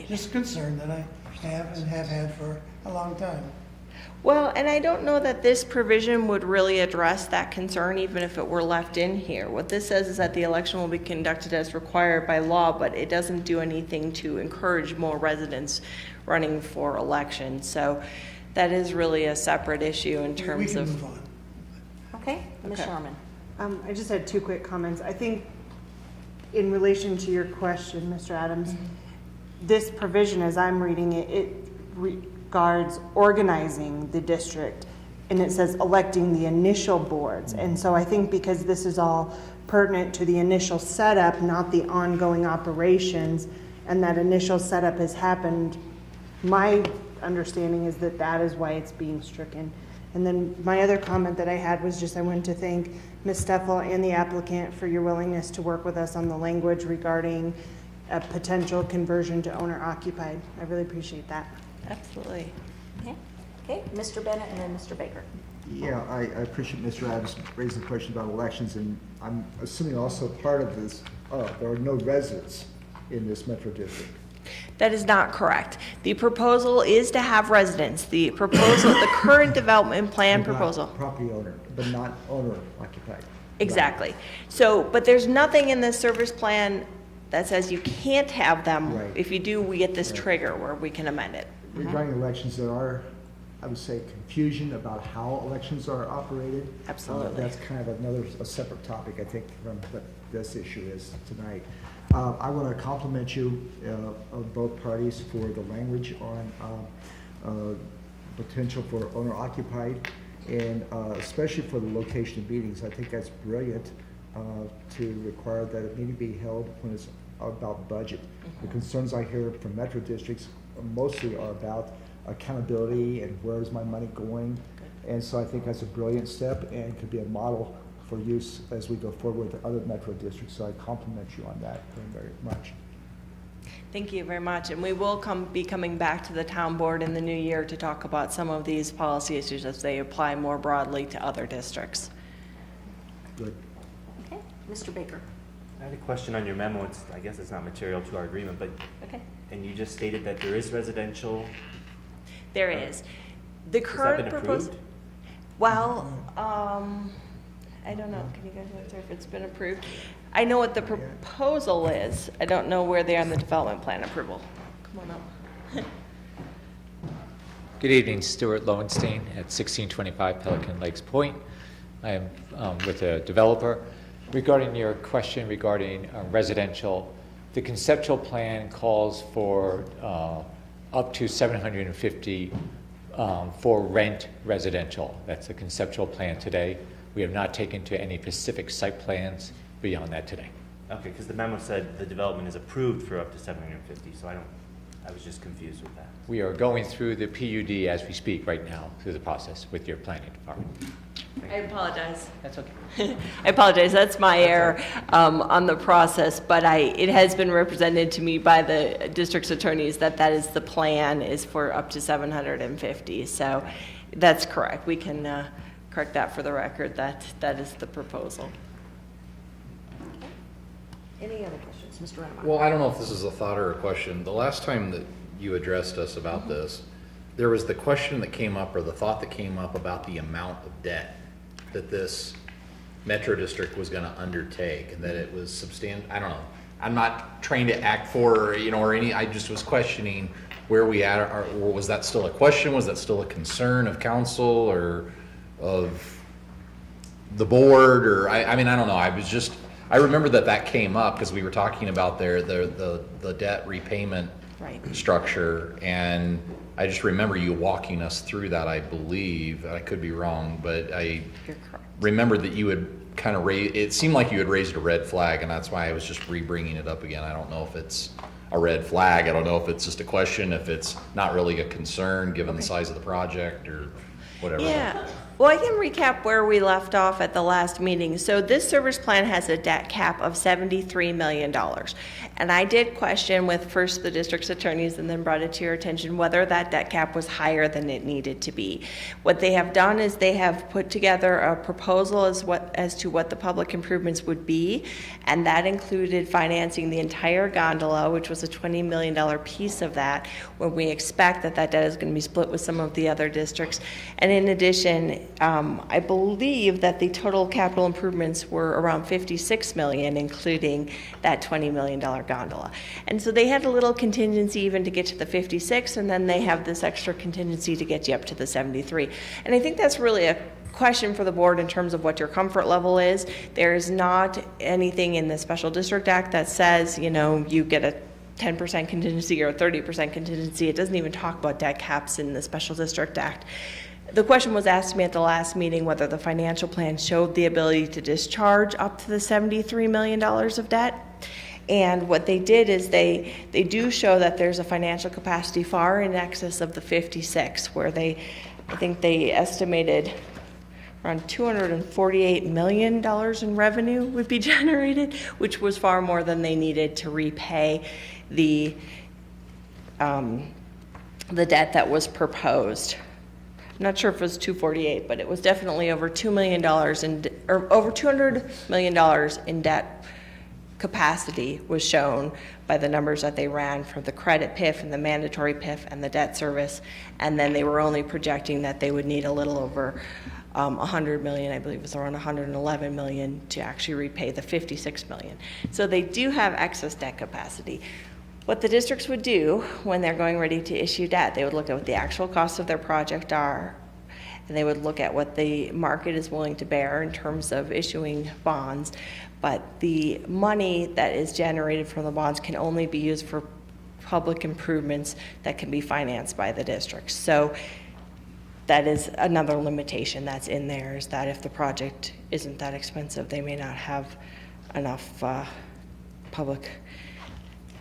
just concerned that I have and have had for a long time. Well, and I don't know that this provision would really address that concern, even if it were left in here. What this says is that the election will be conducted as required by law, but it doesn't do anything to encourage more residents running for election. So that is really a separate issue in terms of. Move on. Okay, Ms. Sharman. I just had 2 quick comments. I think in relation to your question, Mr. Adams, this provision, as I'm reading it, regards organizing the district, and it says electing the initial boards. And so I think because this is all pertinent to the initial setup, not the ongoing operations, and that initial setup has happened, my understanding is that that is why it's being stricken. And then my other comment that I had was just I wanted to thank Ms. Steffel and the applicant for your willingness to work with us on the language regarding a potential conversion to owner occupied. I really appreciate that. Absolutely. Okay, Mr. Bennett and then Mr. Baker. Yeah, I appreciate Mr. Adams raising the question about elections, and I'm assuming also part of this, there are no residents in this metro district. That is not correct. The proposal is to have residents. The proposal, the current development plan Not proposal. Property owner, but not owner occupied. Exactly. So, but there's nothing in the service plan that says you can't have them. Right. If you do, we get this Right. trigger where we can amend it. Regarding elections, there are, I would say, confusion about how elections are operated. Absolutely. That's kind of a separate topic, I think, from what this issue is tonight. I want to compliment you, of both parties, for the language on potential for owner occupied, and especially for the location of meetings. I think that's brilliant to require that a meeting be held when it's about budget. The concerns I hear from metro districts mostly are about accountability and where is my money going. And so I think that's a brilliant step and could be a model for use as we go forward with other metro districts. So I compliment you on that very, very much. Thank you very much. And we will be coming back to the town board in the new year to talk about some of these policy issues as they apply more broadly to other districts. Good. Okay, Mr. Baker. I had a question on your memo. I guess it's not material to our agreement, but, Okay. and you just stated that there is residential. There is. The Has that current been proposal. approved? Well, I don't know. Can you guys answer if it's been approved? I know what the proposal is. I don't know where they are in the development plan approval. Come on up. Good evening, Stuart Lowenstein at 1625 Pelican Lakes Point. I am with a developer. Regarding your question regarding residential, the conceptual plan calls for up to 750 for rent residential. That's the conceptual plan today. We have not taken to any specific site plans beyond that today. Okay, because the memo said the development is approved for up to 750, so I was just confused with that. We are going through the PUD as we speak right now through the process with your planning department. I apologize. That's okay. I apologize. That's my error on the process, but it has been represented to me by the district's attorneys that that is the plan is for up to 750. So that's correct. We can correct that for the record. That is the proposal. Any other questions, Mr. Rennemeyer? Well, I don't know if this is a thought or a question. The last time that you addressed us about this, there was the question that came up, or the thought that came up about the amount of debt that this metro district was going to undertake, and that it was substantial. I don't know. I'm not trying to act for, or any, I just was questioning where we at, or was that still a question? Was that still a concern of council or of the board? Or, I mean, I don't know. I remember that came up because we were talking about the debt repayment structure, and I just remember you walking us through that, I believe. I could be wrong, but I remember that you had kind of it seemed like you had raised a red flag, and that's why I was just re-bringing it up again. I don't know if it's a red flag. I don't know if it's just a question, if it's not really a concern given the size of the project or whatever. Yeah. Well, I can recap where we left off at the last meeting. So this service plan has a debt cap of $73 million. And I did question with first the district's attorneys and then brought it to your attention whether that debt cap was higher than it needed to be. What they have done is they have put together a proposal as to what the public improvements would be. And that included financing the entire gondola, which was a $20 million piece of that, when we expect that debt is going to be split with some of the other districts. And in addition, I believe that the total capital improvements were around $56 million, including that $20 million gondola. And so they had a little contingency even to get to the 56, and then they have this extra contingency to get you up to the 73. And I think that's really a question for the board in terms of what your comfort level is. There is not anything in the Special District Act that says, you get a 10% contingency or 30% contingency. It doesn't even talk about debt caps in the Special District Act. The question was asked to me at the last meeting whether the financial plan showed the ability to discharge up to the $73 million of debt. And what they did is they do show that there's a financial capacity far in excess of the 56, where I think they estimated around $248 million in revenue would be generated, which was far more than they needed to repay the debt that was proposed. I'm not sure if it was 248, but it was definitely over $2 million or over $200 million in debt capacity was shown by the numbers that they ran for the credit PIF and the mandatory PIF and the debt service. And then they were only projecting that they would need a little over 100 million, I believe it was around 111 million to actually repay the 56 million. So they do have excess debt capacity. What the districts would do when they're going ready to issue debt, they would look at what the actual costs of their project are, and they would look at what the market is willing to bear in terms of issuing bonds. But the money that is generated from the bonds can only be used for public improvements that can be financed by the districts. So that is another limitation that's in there, is that if the project isn't that expensive, they may not have enough public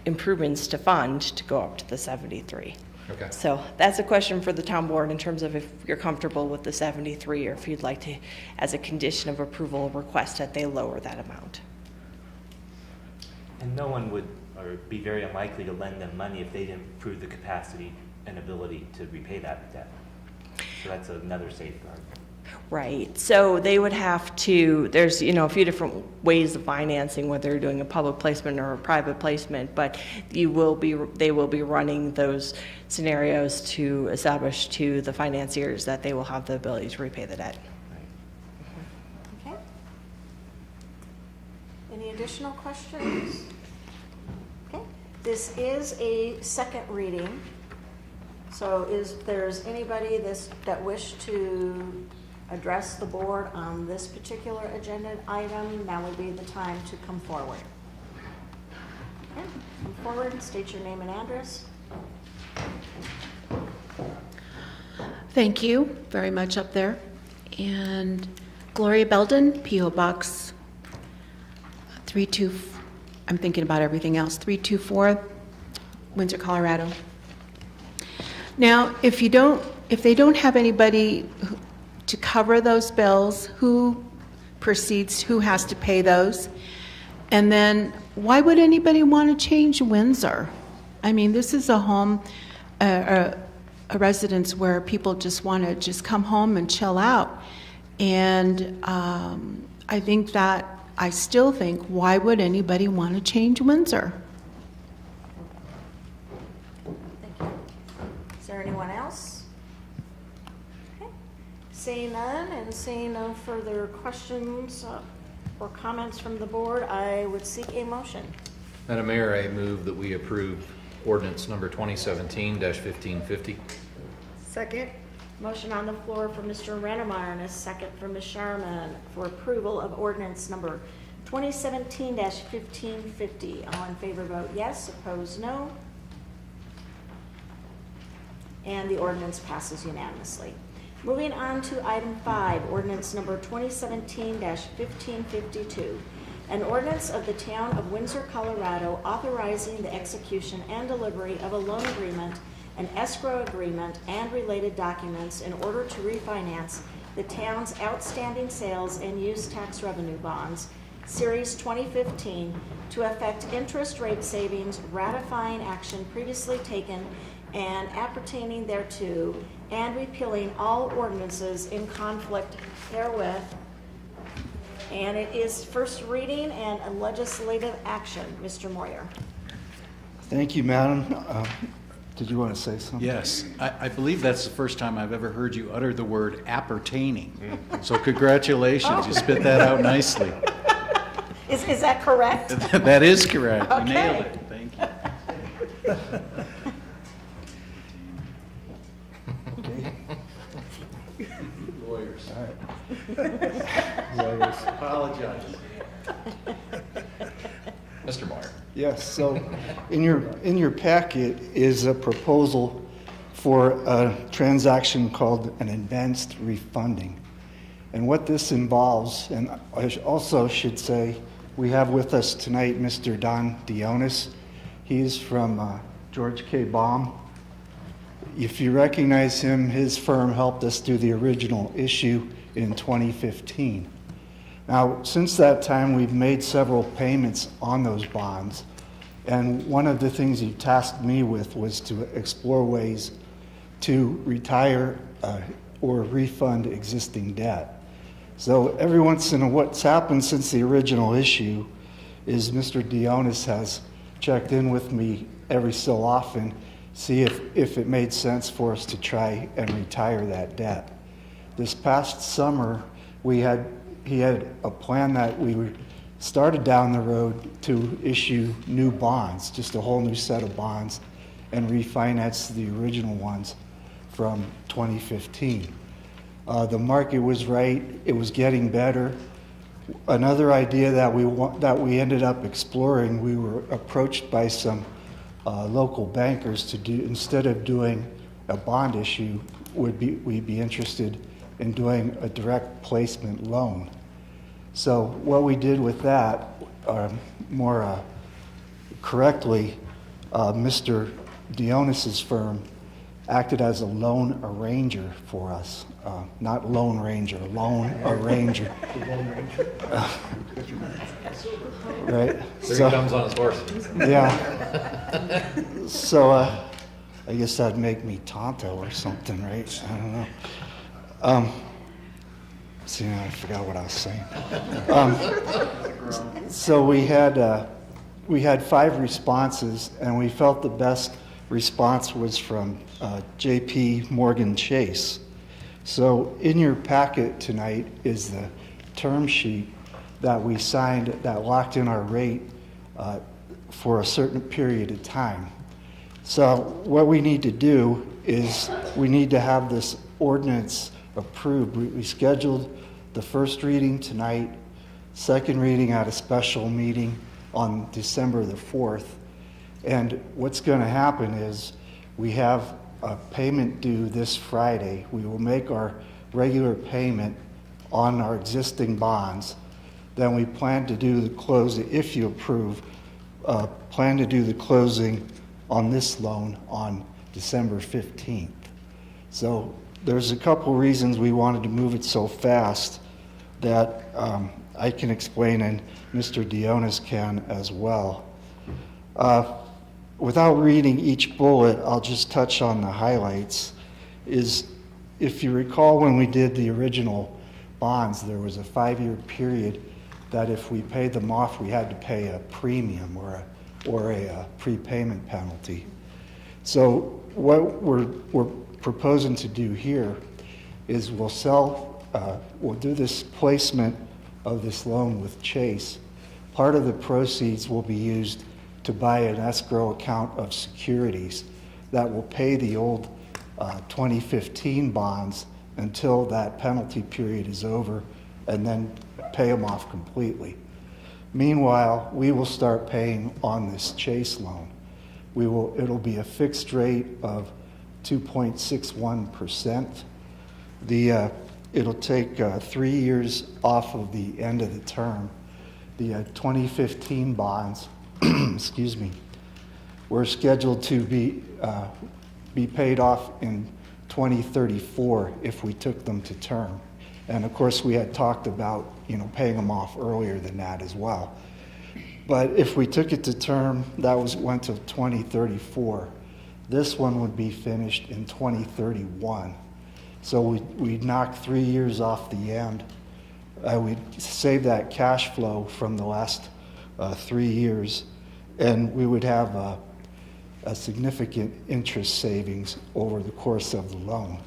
improvements to fund to go up to the 73. Okay. So that's a question for the town board in terms of if you're comfortable with the 73, or if you'd like to, as a condition of approval, request that they lower that amount. And no one would, or be very unlikely to lend them money if they didn't prove the capacity and ability to repay that debt. So that's another safeguard. Right. So they would have to, there's, a few different ways of financing, whether you're doing a public placement or a private placement, but they will be running those scenarios to establish to the financiers that they will have the ability to repay the debt. Okay. Any additional questions? Okay. This is a second reading. So if there's anybody that wish to address the board on this particular agenda item, now would be the time to come forward. Okay, come forward and state your name and address. Thank you very much up there. And Gloria Belden, P.O. Box 324, Windsor, Colorado. Now, if they don't have anybody to cover those bills, who has to pay those? And then why would anybody want to change Windsor? I mean, this is a home, a residence where people just want to just come home and chill out. And I still think, why would anybody want to change Windsor? Thank you. Is there anyone else? Okay. Seeing none and seeing no further questions or comments from the board, I would seek a motion. Madam Mayor, I move that we approve ordinance number 2017-1550. Second. Motion on the floor for Mr. Rennemeyer and a second for Ms. Sharman for approval of ordinance number 2017-1550. All in favor vote yes, opposed no. And the ordinance passes unanimously. Moving on to item 5, ordinance number 2017-1552. An ordinance of the Town of Windsor, Colorado, authorizing the execution and delivery of a loan agreement, an escrow agreement, and related documents in order to refinance the town's outstanding sales and use tax revenue bonds, Series 2015, to effect interest rate savings, ratifying action previously taken and appertaining thereto, and repealing all ordinances in conflict therewith. And it is first reading and a legislative action. Mr. Moyer. Thank you, Madam. Did you want to say something? Yes, I believe that's the first time I've ever heard you utter the word appertaining. So congratulations, you spit that out nicely. Is that correct? That is correct. Okay. You nailed it. Thank you. Okay. Lawyers. All right. Lawyers. Apologize. Mr. Moyer. Yes, so in your packet is a proposal for a transaction called an advanced refunding. And what this involves, and I also should say, we have with us tonight Mr. Don Dionis. He's from George K. Baum. If you recognize him, his firm helped us do the original issue in 2015. Now, since that time, we've made several payments on those bonds, and one of the things he tasked me with was to explore ways to retire or refund existing debt. So every once in a while, what's happened since the original issue is Mr. Dionis has checked in with me every so often, see if it made sense for us to try and retire that debt. This past summer, he had a plan that we started down the road to issue new bonds, just a whole new set of bonds, and refinance the original ones from 2015. The market was right, it was getting better. Another idea that we ended up exploring, we were approached by some local bankers to do, instead of doing a bond issue, we'd be interested in doing a direct placement loan. So what we did with that, more correctly, Mr. Dionis's firm acted as a loan arranger for us. Not Lone Ranger, loan arranger. Right? There he comes on his horse. Yeah. So I guess that'd make me Tonto or something, right? I don't know. See, I forgot what I was saying. So we had 5 responses, and we felt the best response was from J.P. Morgan Chase. So in your packet tonight is the term sheet that we signed that locked in our rate for a certain period of time. So what we need to do is we need to have this ordinance approved. We scheduled the first reading tonight, second reading at a special meeting on December the 4th. And what's going to happen is we have a payment due this Friday. We will make our regular payment on our existing bonds. Then we plan to do the closing, if you approve, plan to do the closing on this loan on December 15th. So there's a couple reasons we wanted to move it so fast that I can explain, and Mr. Dionis can as well. Without reading each bullet, I'll just touch on the highlights. If you recall, when we did the original bonds, there was a 5-year period that if we paid them off, we had to pay a premium or a prepayment penalty. So what we're proposing to do here is we'll do this placement of this loan with Chase. Part of the proceeds will be used to buy an escrow account of securities that will pay the old 2015 bonds until that penalty period is over, and then pay them off completely. Meanwhile, we will start paying on this Chase loan. It'll be a fixed rate of 2.61%. It'll take 3 years off of the end of the term. The 2015 bonds, excuse me, were scheduled to be paid off in 2034 if we took them to term. And of course, we had talked about, paying them off earlier than that as well. But if we took it to term, went to 2034. This one would be finished in 2031. So we'd knock 3 years off the end. We'd save that cash flow from the last 3 years, and we would have a significant interest savings over the course of the loan.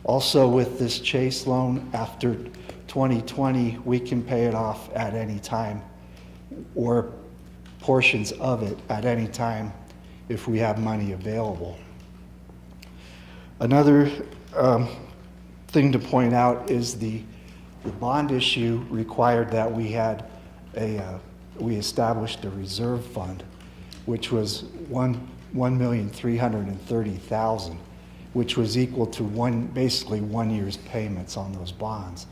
Also, with this Chase loan, after 2020, we can pay it off at any time, or portions of it at any time if we have money available. Another thing to point out is the bond issue required that we established a reserve fund. which was $1,330,000, which was equal to basically 1 year's payments on those bonds.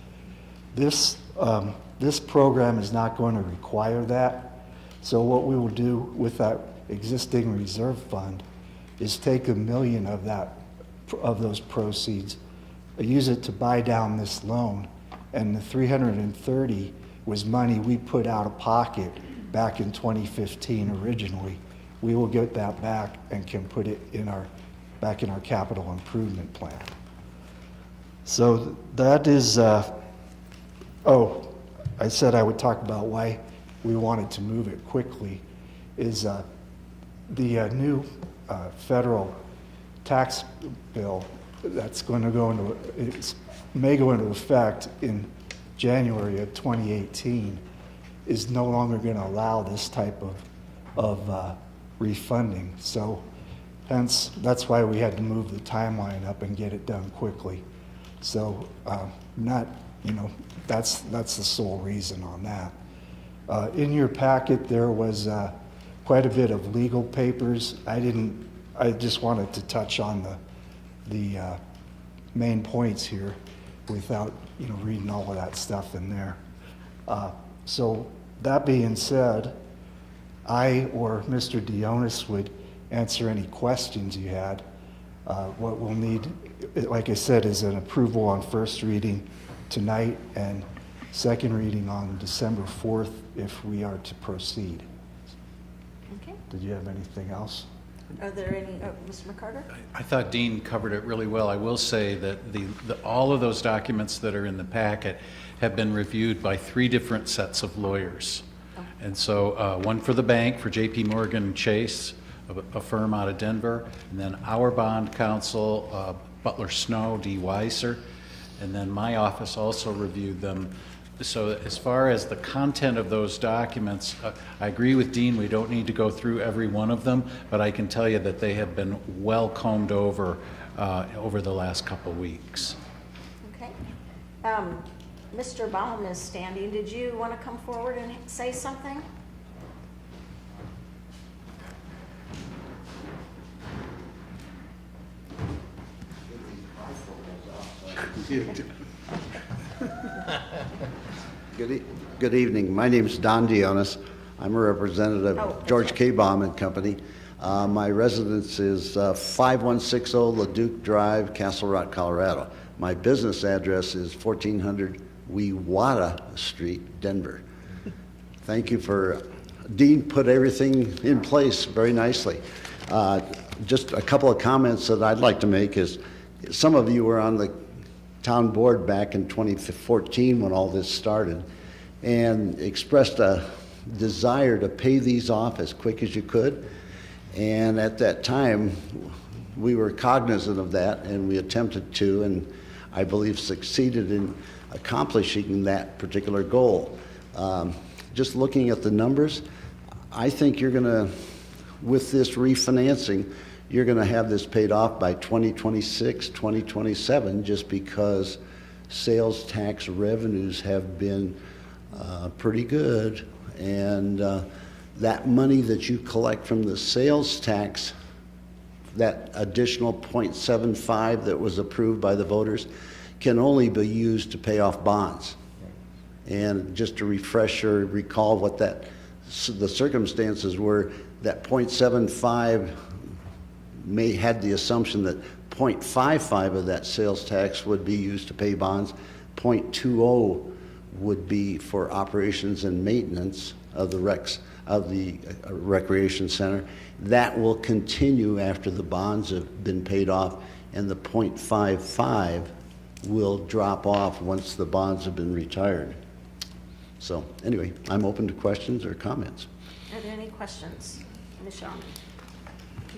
This program is not going to require that. So what we will do with that existing reserve fund is take $1 million of those proceeds, use it to buy down this loan, and the 330 was money we put out of pocket back in 2015 originally. We will get that back and can put it back in our capital improvement plan. So that is, I said I would talk about why we wanted to move it quickly, is the new federal tax bill that's going to may go into effect in January of 2018 is no longer going to allow this type of refunding. So hence, that's why we had to move the timeline up and get it done quickly. So that's the sole reason on that. In your packet, there was quite a bit of legal papers. I just wanted to touch on the main points here without reading all of that stuff in there. So that being said, I or Mr. Dionis would answer any questions you had. What we'll need, like I said, is an approval on first reading tonight and second reading on December 4th if we are to proceed. Okay. Did you have anything else? Are there any, Mr. McCarter? I thought Dean covered it really well. I will say that all of those documents that are in the packet have been reviewed by 3 different sets of lawyers. Oh. And so one for the bank, for J.P. Morgan Chase, a firm out of Denver, and then our bond counsel, Butler Snow, D. Weiser, and then my office also reviewed them. So as far as the content of those documents, I agree with Dean, we don't need to go through every one of them, but I can tell you that they have been well combed over the last couple weeks. Okay. Mr. Baum is standing. Did you want to come forward and say something? Good evening. My name is Don Dionis. I'm a representative of George K. Baum and Company. My residence is 5160 Leduc Drive, Castle Rock, Colorado. My business address is 1400 Wewata Street, Denver. Thank you for, Dean put everything in place very nicely. Just a couple of comments that I'd like to make is, some of you were on the town board back in 2014 when all this started and expressed a desire to pay these off as quick as you could. And at that time, we were cognizant of that and we attempted to, and I believe succeeded in accomplishing that particular goal. Just looking at the numbers, I think you're gonna, with this refinancing, you're gonna have this paid off by 2026, 2027, just because sales tax revenues have been pretty good. And that money that you collect from the sales tax, that additional 0.75 that was approved by the voters, can only be used to pay off bonds. And just to refresh or recall what the circumstances were, that 0.75 had the assumption that 0.55 of that sales tax would be used to pay bonds, 0.20 would be for operations and maintenance of the recreation center. That will continue after the bonds have been paid off, and the 0.55 will drop off once the bonds have been retired. So anyway, I'm open to questions or comments. Are there any questions? Michelle?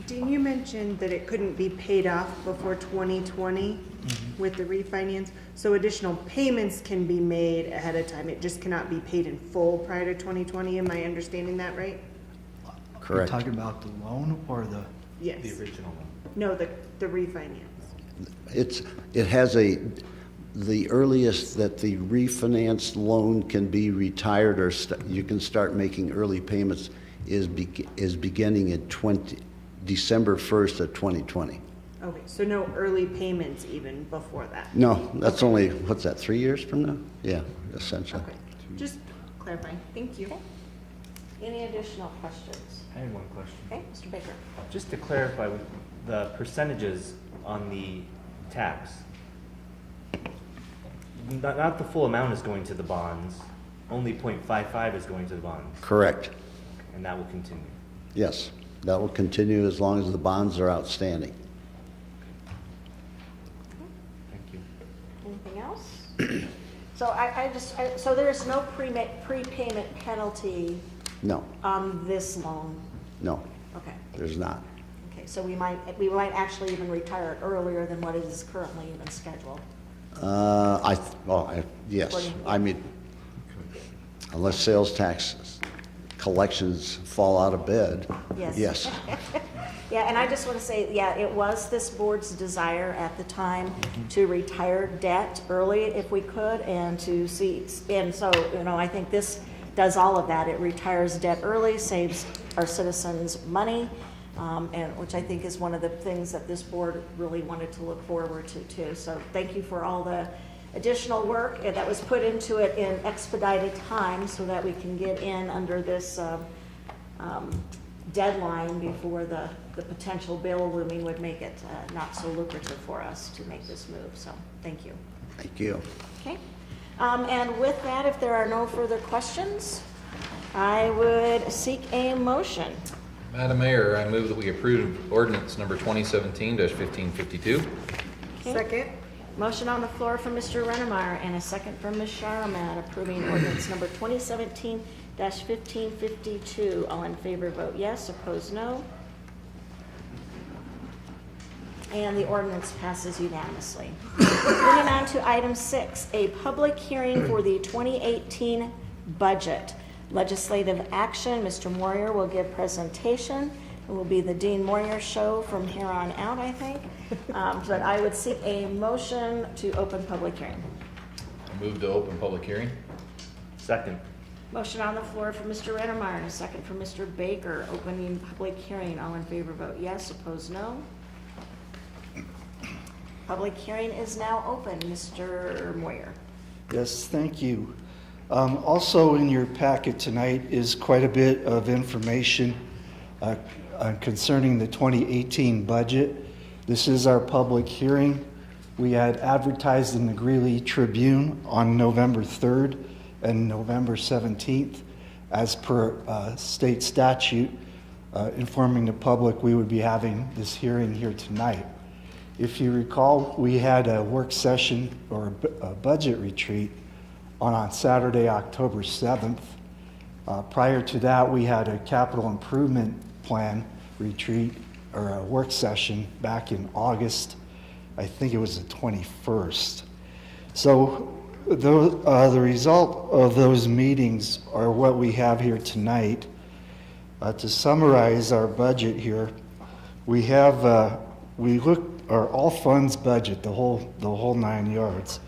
Dean, you mentioned that it couldn't be paid off before 2020 with the refinance. So additional payments can be made ahead of time. It just cannot be paid in full prior to 2020. Am I understanding that right? Correct. Are you talking about the loan or the? Yes. The original one. No, the refinance. It has the earliest that the refinanced loan can be retired or you can start making early payments is beginning in December 1st of 2020. Okay, so no early payments even before that? No, that's only, what's that, 3 years from now? Yeah, essentially. Okay, just clarifying. Thank you. Any additional questions? I had one question. Okay, Mr. Baker. Just to clarify, the percentages on the tax, not the full amount is going to the bonds, only 0.55 is going to the bonds, Correct. and that will continue. Yes, that will continue as long as the bonds are outstanding. Thank you. Anything else? So there's no prepayment penalty No, on this loan? no, Okay. there's not. Okay, so we might actually even retire it earlier than what is currently even scheduled. Yes, I mean, unless sales tax collections fall out of bed, yes. Yeah, and I just want to say, yeah, it was this board's desire at the time to retire debt early if we could, and to see, and so, I think this does all of that. It retires debt early, saves our citizens money, and which I think is one of the things that this board really wanted to look forward to too. So thank you for all the additional work that was put into it in expedited time so that we can get in under this deadline before the potential bill looming would make it not so lucrative for us to make this move. So thank you. Thank you. Okay. And with that, if there are no further questions, I would seek a motion. Madam Mayor, I move that we approve ordinance number 2017-1552. Second. Motion on the floor from Mr. Rennemeyer and a second from Ms. Sharamat approving ordinance number 2017-1552. All in favor vote yes, opposed no. And the ordinance passes unanimously. Moving on to item 6, a public hearing for the 2018 budget. Legislative action, Mr. Moyer will give presentation. It will be the Dean Moyer show from here on out, I think. But I would seek a motion to open public hearing. I move to open public hearing. Second. Motion on the floor for Mr. Rennemeyer and a second for Mr. Baker. Opening public hearing. All in favor vote yes, opposed no. Public hearing is now open. Mr. Moyer. Yes, thank you. Also in your packet tonight is quite a bit of information concerning the 2018 budget. This is our public hearing. We had advertised in the Greeley Tribune on November 3rd and November 17th. As per state statute, informing the public we would be having this hearing here tonight. If you recall, we had a work session or a budget retreat on Saturday, October 7th. Prior to that, we had a capital improvement plan retreat or a work session back in August. I think it was the 21st. So the result of those meetings are what we have here tonight. To summarize our budget here, we have we look our all funds budget, the whole 9 yards.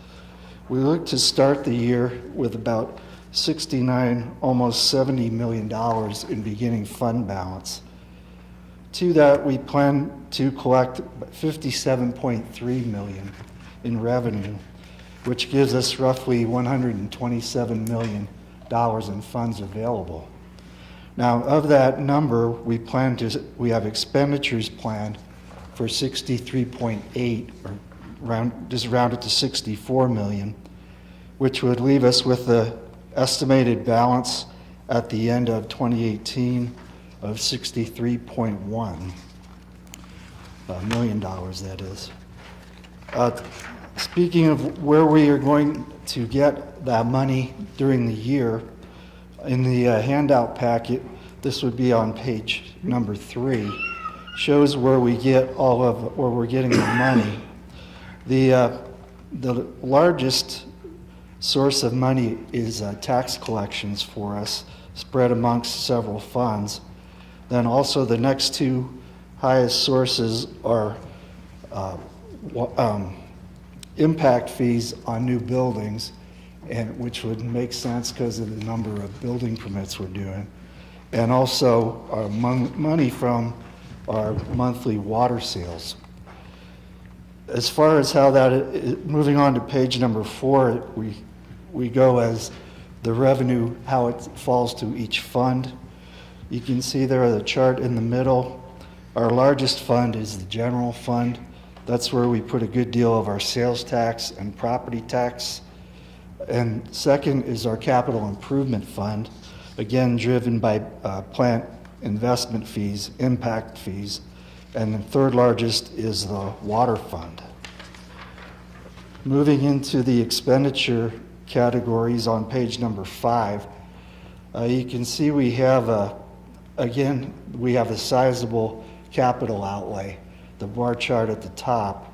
We look to start the year with about $69, almost $70 million in beginning fund balance. To that, we plan to collect $57.3 million in revenue, which gives us roughly $127 million in funds available. Now, of that number, we have expenditures planned for 63.8, or just round it to 64 million, which would leave us with the estimated balance at the end of 2018 of $63.1 million, that is. Speaking of where we are going to get that money during the year, in the handout packet, this would be on page number 3, shows where we get where we're getting the money. The largest source of money is tax collections for us, spread amongst several funds. Then also the next two highest sources are impact fees on new buildings, and which would make sense because of the number of building permits we're doing. and also our money from our monthly water sales. As far as how that, moving on to page number 4, we go as the revenue, how it falls to each fund. You can see there the chart in the middle. Our largest fund is the general fund. That's where we put a good deal of our sales tax and property tax. And second is our capital improvement fund, again driven by plant investment fees, impact fees. And the third largest is the water fund. Moving into the expenditure categories on page number 5, you can see we have a sizable capital outlay, the bar chart at the top.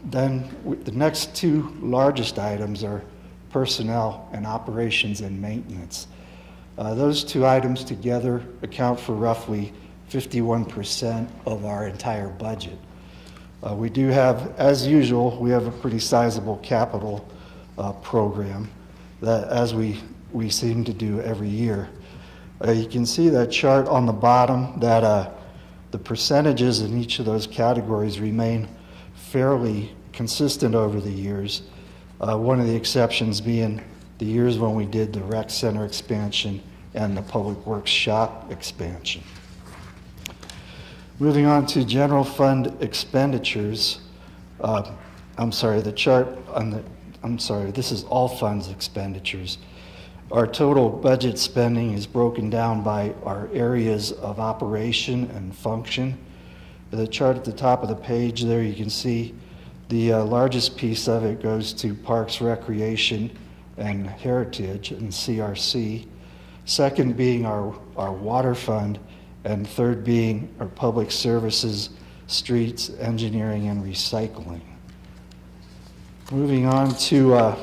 Then the next two largest items are personnel and operations and maintenance. Those two items together account for roughly 51% of our entire budget. We do have, as usual, we have a pretty sizable capital program that, as we seem to do every year. You can see that chart on the bottom that the percentages in each of those categories remain fairly consistent over the years. One of the exceptions being the years when we did the rec center expansion and the public works shop expansion. Moving on to general fund expenditures. The chart on the, this is all funds expenditures. Our total budget spending is broken down by our areas of operation and function. The chart at the top of the page there, you can see the largest piece of it goes to Parks, Recreation, and Heritage and CRC. Second being our water fund, and third being our public services, streets, engineering, and recycling. Moving on to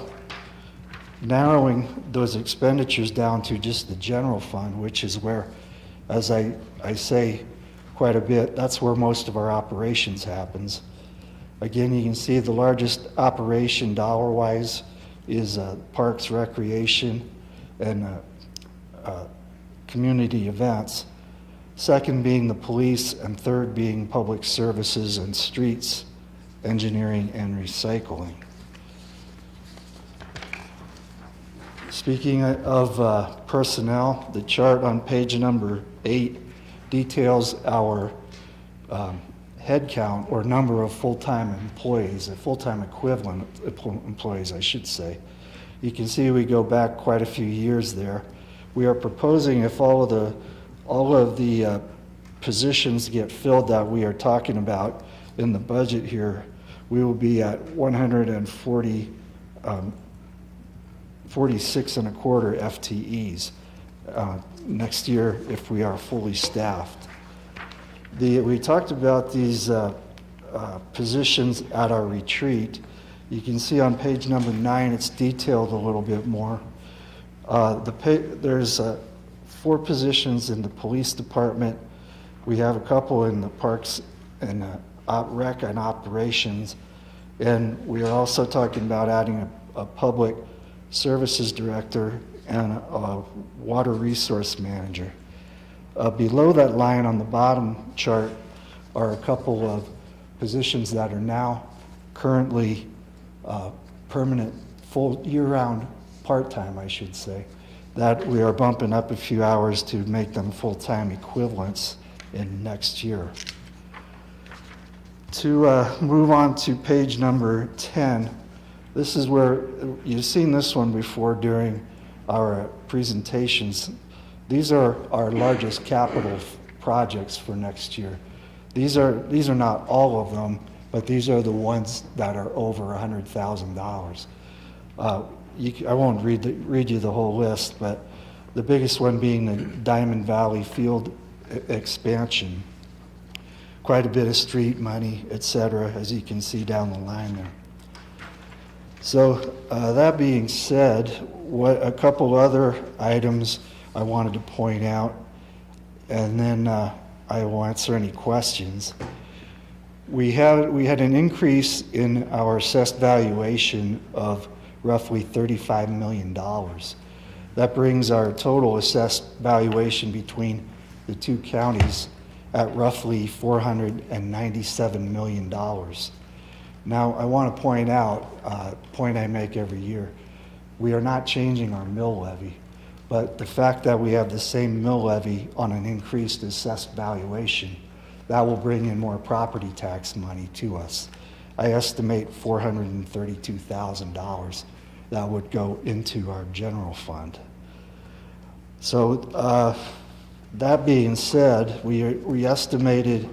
narrowing those expenditures down to just the general fund, which is where, as I say quite a bit, that's where most of our operations happens. Again, you can see the largest operation dollar-wise is Parks, Recreation, and community events. Second being the police, and third being public services and streets, engineering, and recycling. Speaking of personnel, the chart on page number 8 details our head count, or number of full-time employees, full-time equivalent employees, I should say. You can see we go back quite a few years there. We are proposing, if all of the positions get filled that we are talking about in the budget here, we will be at 46 and a quarter FTEs next year if we are fully staffed. We talked about these positions at our retreat. You can see on page number 9, it's detailed a little bit more. There's 4 positions in the police department. We have a couple in the parks and rec and operations. And we are also talking about adding a public services director and a water resource manager. Below that line on the bottom chart are a couple of positions that are now currently permanent, full year-round, part-time, I should say, that we are bumping up a few hours to make them full-time equivalents in next year. To move on to page number 10, this is where you've seen this one before during our presentations. These are our largest capital projects for next year. These are not all of them, but these are the ones that are over $100,000. I won't read you the whole list, but the biggest one being the Diamond Valley Field expansion. Quite a bit of street money, etc., as you can see down the line there. So that being said, a couple other items I wanted to point out, and then I will answer any questions. We had an increase in our assessed valuation of roughly $35 million. That brings our total assessed valuation between the two counties at roughly $497 million. Now, I want to point out, a point I make every year, we are not changing our mill levy, but the fact that we have the same mill levy on an increased assessed valuation, that will bring in more property tax money to us. I estimate $432,000 that would go into our general fund. So that being said, we estimated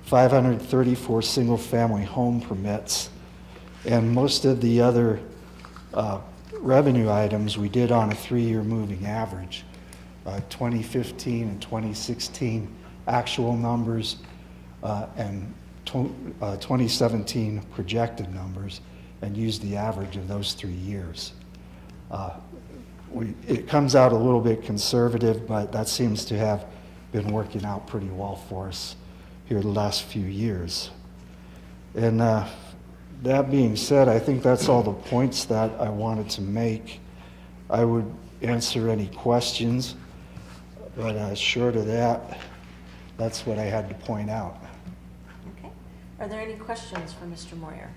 534 single-family home permits, and most of the other revenue items we did on a 3-year moving average. 2015 and 2016 actual numbers and 2017 projected numbers, and used the average of those 3 years. It comes out a little bit conservative, but that seems to have been working out pretty well for us here the last few years. And that being said, I think that's all the points that I wanted to make. I would answer any questions, but short of that, that's what I had to point out. Okay. Are there any questions for Mr. Moyer?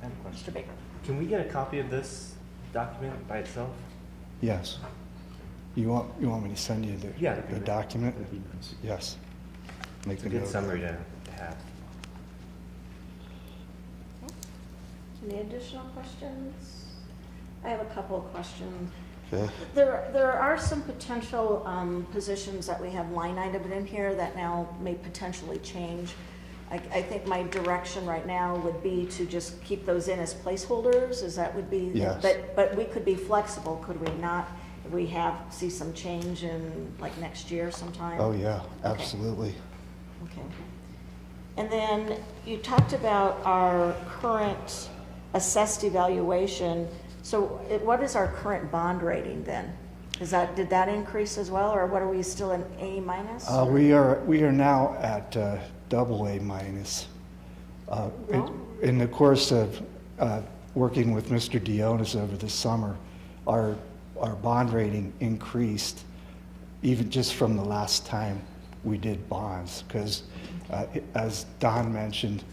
I have a question. Mr. Baker? Can we get a copy of this document by itself? Yes. You want me to send you the document? Yes. Make It's a good summary to have. Any additional questions? I have a couple of questions. Okay. There are some potential positions that we have line itemed in here that now may potentially change. I think my direction right now would be to just keep those in as placeholders. Would be? Yes. But we could be flexible, could we not? If we see some change in like next year sometime. Oh yeah, absolutely. Okay. And then you talked about our current assessed evaluation. So what is our current bond rating then? Did that increase as well, or what are we still in A minus? We are now at AA minus. In the course of working with Mr. Dionis over the summer, our bond rating increased even just from the last time we did bonds, because as Don mentioned,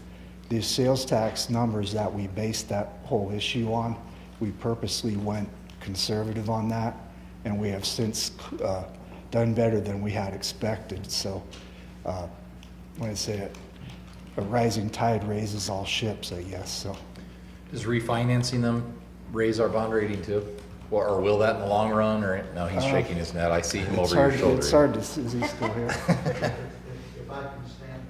the sales tax numbers that we based that whole issue on, we purposely went conservative on that, and we have since done better than we had expected. So when I say it, a rising tide raises all ships, I guess. So Does refinancing them raise our bond rating too? Or will that in the long run, or no, he's shaking his head. I see him over your shoulder. It's hard to see, is he still here? If I can stand.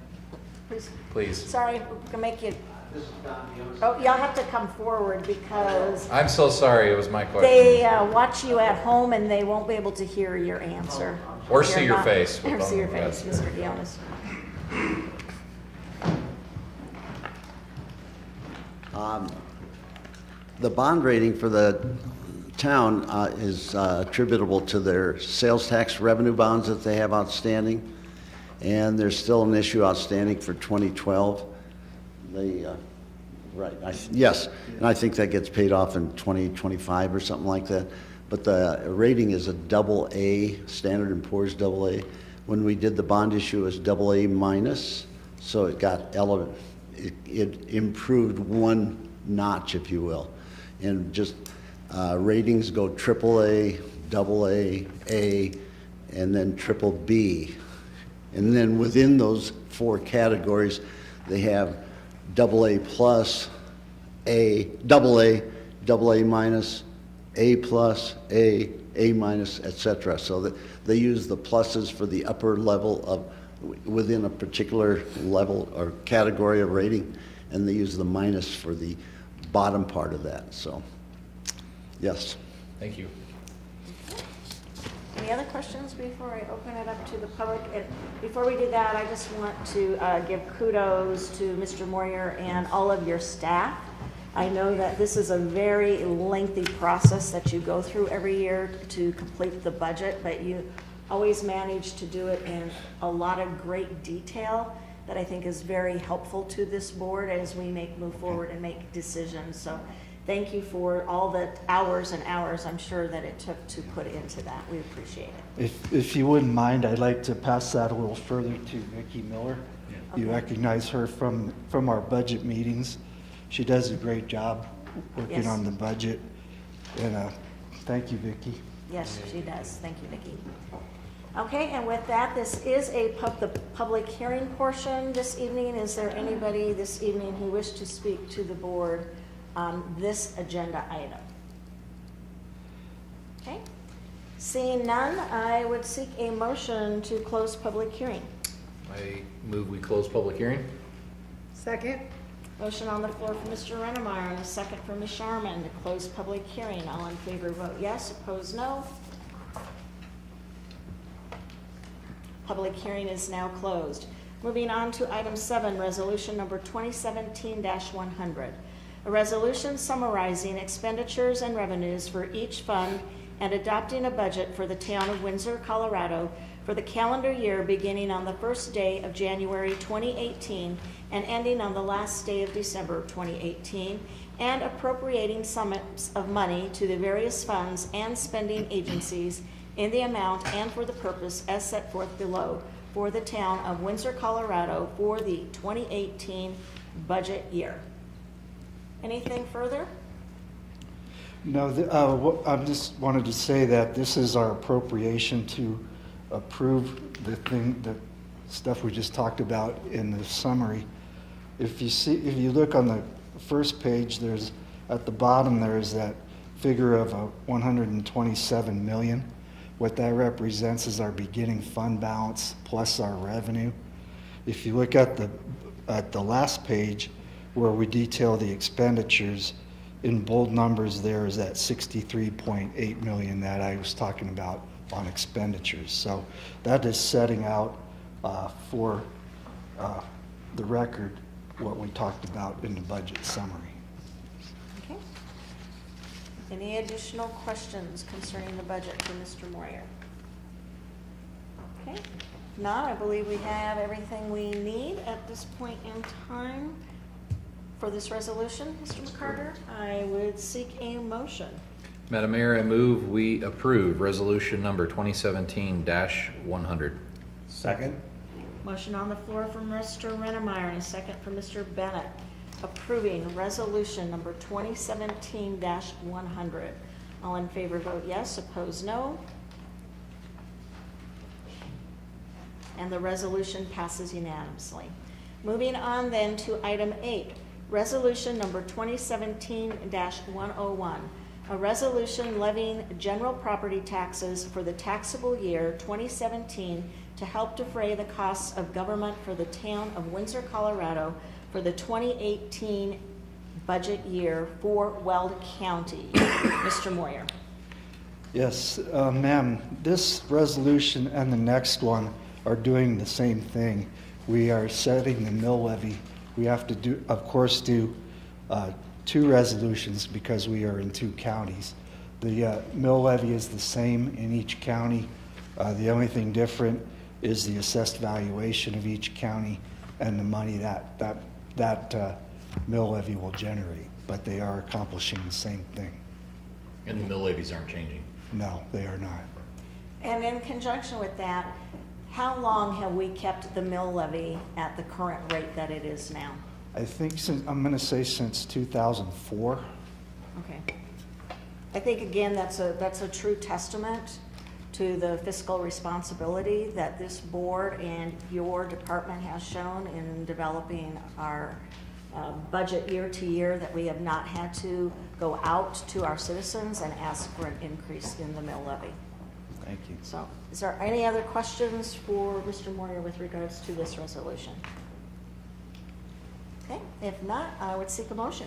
Please. Sorry, we can make you. This is Don Dionis. Oh, y'all have to come forward because I'm so sorry, it was my question. they watch you at home and they won't be able to hear your answer. Or see your face. Or see your Yes. face, Mr. Dionis. The bond rating for the town is attributable to their sales tax revenue bonds that they have outstanding, and there's still an issue outstanding for 2012. Yes, and I think that gets paid off in 2025 or something like that. But the rating is a AA, Standard & Poor's AA. When we did the bond issue, it was AA minus, so it got it improved one notch, if you will. And just ratings go AAA, AA, A, and then BBB. And then within those four categories, they have AA plus, AA minus, A plus, A minus, etc. So that they use the pluses for the upper level of within a particular level or category of rating, and they use the minus for the bottom part of that. So, yes. Thank you. Any other questions before I open it up to the public? And before we do that, I just want to give kudos to Mr. Moyer and all of your staff. I know that this is a very lengthy process that you go through every year to complete the budget, but you always manage to do it in a lot of great detail that I think is very helpful to this board as we move forward and make decisions. So thank you for all the hours and hours I'm sure that it took to put into that. We appreciate it. If you wouldn't mind, I'd like to pass that a little further to Vicki Miller. You Okay. recognize her from our budget meetings. She does a great job working Yes. on the budget. And thank you, Vicki. Yes, she does. Thank you, Vicki. Okay, and with that, this is the public hearing portion this evening. Is there anybody this evening who wished to speak to the board on this agenda item? Okay, seeing none, I would seek a motion to close public hearing. I move we close public hearing. Second? Motion on the floor for Mr. Rennemeyer and a second for Ms. Sharman to close public hearing. All in favor vote yes, opposed no. Public hearing is now closed. Moving on to item 7, resolution number 2017-100. A resolution summarizing expenditures and revenues for each fund and adopting a budget for the town of Windsor, Colorado for the calendar year beginning on the first day of January 2018 and ending on the last day of December 2018, and appropriating sums of money to the various funds and spending agencies in the amount and for the purpose as set forth below for the town of Windsor, Colorado for the 2018 budget year. Anything further? No, I just wanted to say that this is our appropriation to approve the stuff we just talked about in the summary. If you look on the first page, at the bottom there is that figure of 127 million. What that represents is our beginning fund balance plus our revenue. If you look at the last page where we detail the expenditures, in bold numbers there is that 63.8 million that I was talking about on expenditures. So that is setting out for the record what we talked about in the budget summary. Okay. Any additional questions concerning the budget for Mr. Moyer? Okay. If not, I believe we have everything we need at this point in time for this resolution. Mr. McCarter, I would seek a motion. Madam Mayor, I move we approve resolution number 2017-100. Second. Motion on the floor from Mr. Rennemeyer and a second from Mr. Bennett, approving resolution number 2017-100. All in favor vote yes, opposed no. And the resolution passes unanimously. Moving on then to item 8, resolution number 2017-101. A resolution levying general property taxes for the taxable year 2017 to help defray the costs of government for the town of Windsor, Colorado for the 2018 budget year for Weld County. Mr. Moyer. Yes, ma'am, this resolution and the next one are doing the same thing. We are setting the mill levy. We have to do, of course, do 2 resolutions because we are in 2 counties. The mill levy is the same in each county. The only thing different is the assessed valuation of each county and the money that mill levy will generate, but they are accomplishing the same thing. And the mill levies aren't changing. No, they are not. And in conjunction with that, how long have we kept the mill levy at the current rate that it is now? I think I'm going to say since 2004. Okay. I think again that's a true testament to the fiscal responsibility that this board and your department has shown in developing our budget year to year, that we have not had to go out to our citizens and ask for an increase in the mill levy. Thank you. So is there any other questions for Mr. Moyer with regards to this resolution? Okay, if not, I would seek a motion.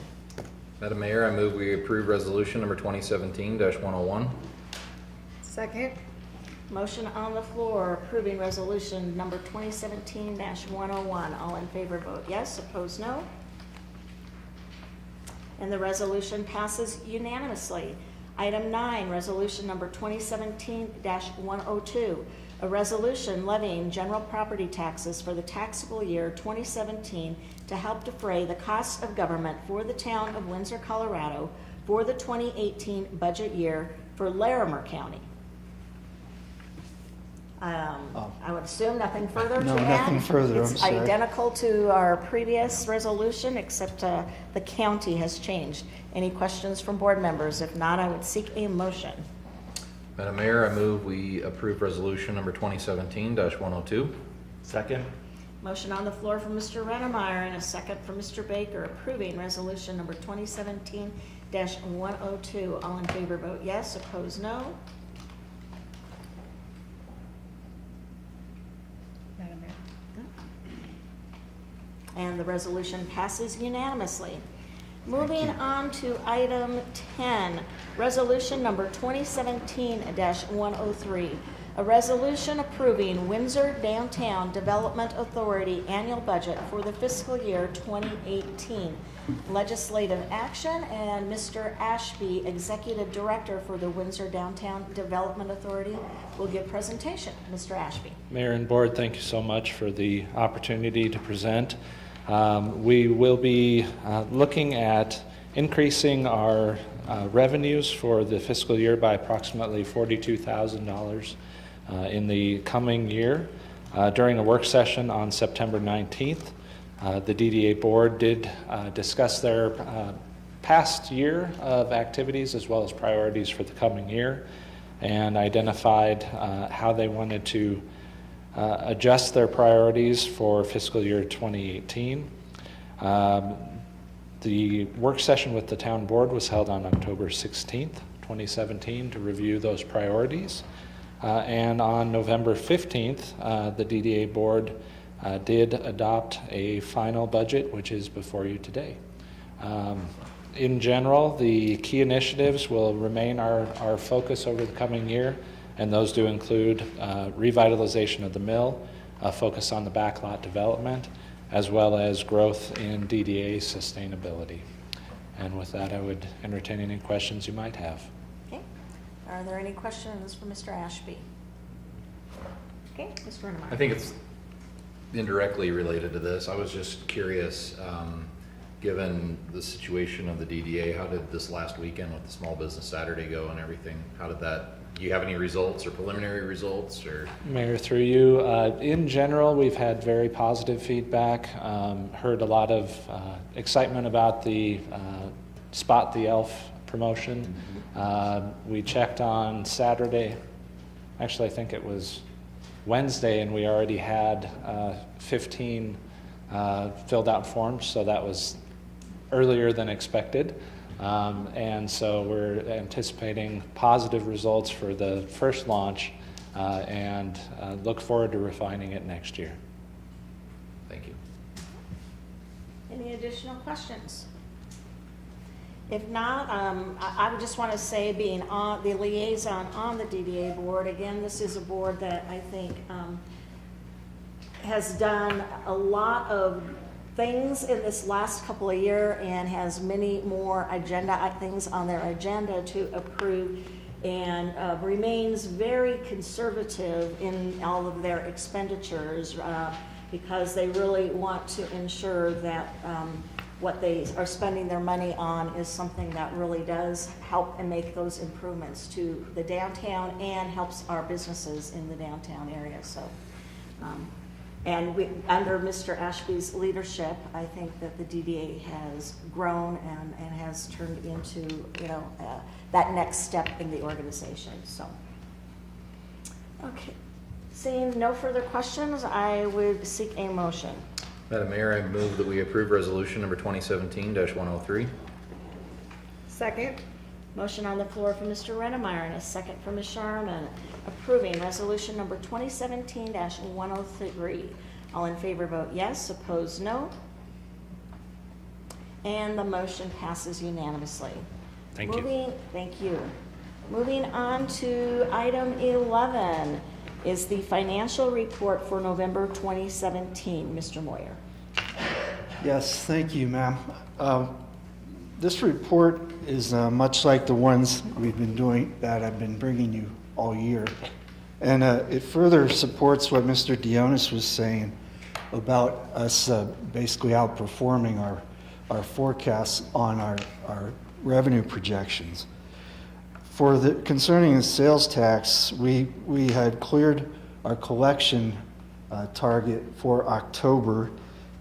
Madam Mayor, I move we approve resolution number 2017-101. Second? Motion on the floor approving resolution number 2017-101. All in favor vote yes, opposed no. And the resolution passes unanimously. Item 9, resolution number 2017-102. A a resolution levying general property taxes for the taxable year 2017 to help defray the costs of government for the town of Windsor, Colorado for the 2018 budget year for Larimer County. I would assume nothing further to add? No, nothing further, I'm It's sorry. identical to our previous resolution, except the county has changed. Any questions from board members? If not, I would seek a motion. Madam Mayor, I move we approve resolution number 2017-102. Second? Motion on the floor from Mr. Rennemeyer and a second from Mr. Baker approving resolution number 2017-102. All in favor vote yes, opposed no. Madam Mayor. And the resolution passes unanimously. Moving on to item 10, resolution number 2017-103, a resolution approving Windsor Downtown Development Authority annual budget for the fiscal year 2018. Legislative action, and Mr. Ashby, Executive Director for the Windsor Downtown Development Authority, will give presentation. Mr. Ashby. Mayor and Board, thank you so much for the opportunity to present. We will be looking at increasing our revenues for the fiscal year by approximately $42,000 in the coming year. During a work session on September 19th, the DDA Board did discuss their past year of activities as well as priorities for the coming year, and identified how they wanted to adjust their priorities for fiscal year 2018. The work session with the town board was held on October 16th, 2017 to review those priorities. And on November 15th, the DDA board did adopt a final budget, which is before you today. In general, the key initiatives will remain our focus over the coming year, and those do include revitalization of the mill, a focus on the backlot development, as well as growth in DDA sustainability. And with that, I would entertain any questions you might have. Okay. Are there any questions for Mr. Ashby? Okay, Mr. Rennemeyer. I think it's indirectly related to this. I was just curious, given the situation of the DDA, how did this last weekend with the Small Business Saturday go and everything? How did that, do you have any results or preliminary results? Or Mayor, through you, in general, we've had very positive feedback. Heard a lot of excitement about the Spot the Elf promotion. We checked on Saturday. Actually, I think it was Wednesday, and we already had 15 filled out forms, so that was earlier than expected. And so we're anticipating positive results for the first launch and look forward to refining it next year. Thank you. Any additional questions? If not, I would just want to say, being on the liaison on the DDA board, again, this is a board that I think has done a lot of things in this last couple of years and has many more things on their agenda to approve, and remains very conservative in all of their expenditures because they really want to ensure that what they are spending their money on is something that really does help and make those improvements to the downtown and helps our businesses in the downtown area. So, and under Mr. Ashby's leadership, I think that the DDA has grown and has turned into, that next step in the organization. So, okay. Seeing no further questions, I would seek a motion. Madam Mayor, I move that we approve resolution number 2017-103. Second. Motion on the floor from Mr. Rennemeyer and a second from Ms. Sharman, approving resolution number 2017-103. All in favor vote yes, opposed no. And the motion passes unanimously. Thank you. Thank you. Moving on to item 11 is the financial report for November 2017. Mr. Moyer. Yes, thank you, ma'am. This report is much like the ones we've been doing that I've been bringing you all year. And it further supports what Mr. Dionis was saying about us basically outperforming our forecasts on our revenue projections. Concerning the sales tax, we had cleared our collection target for October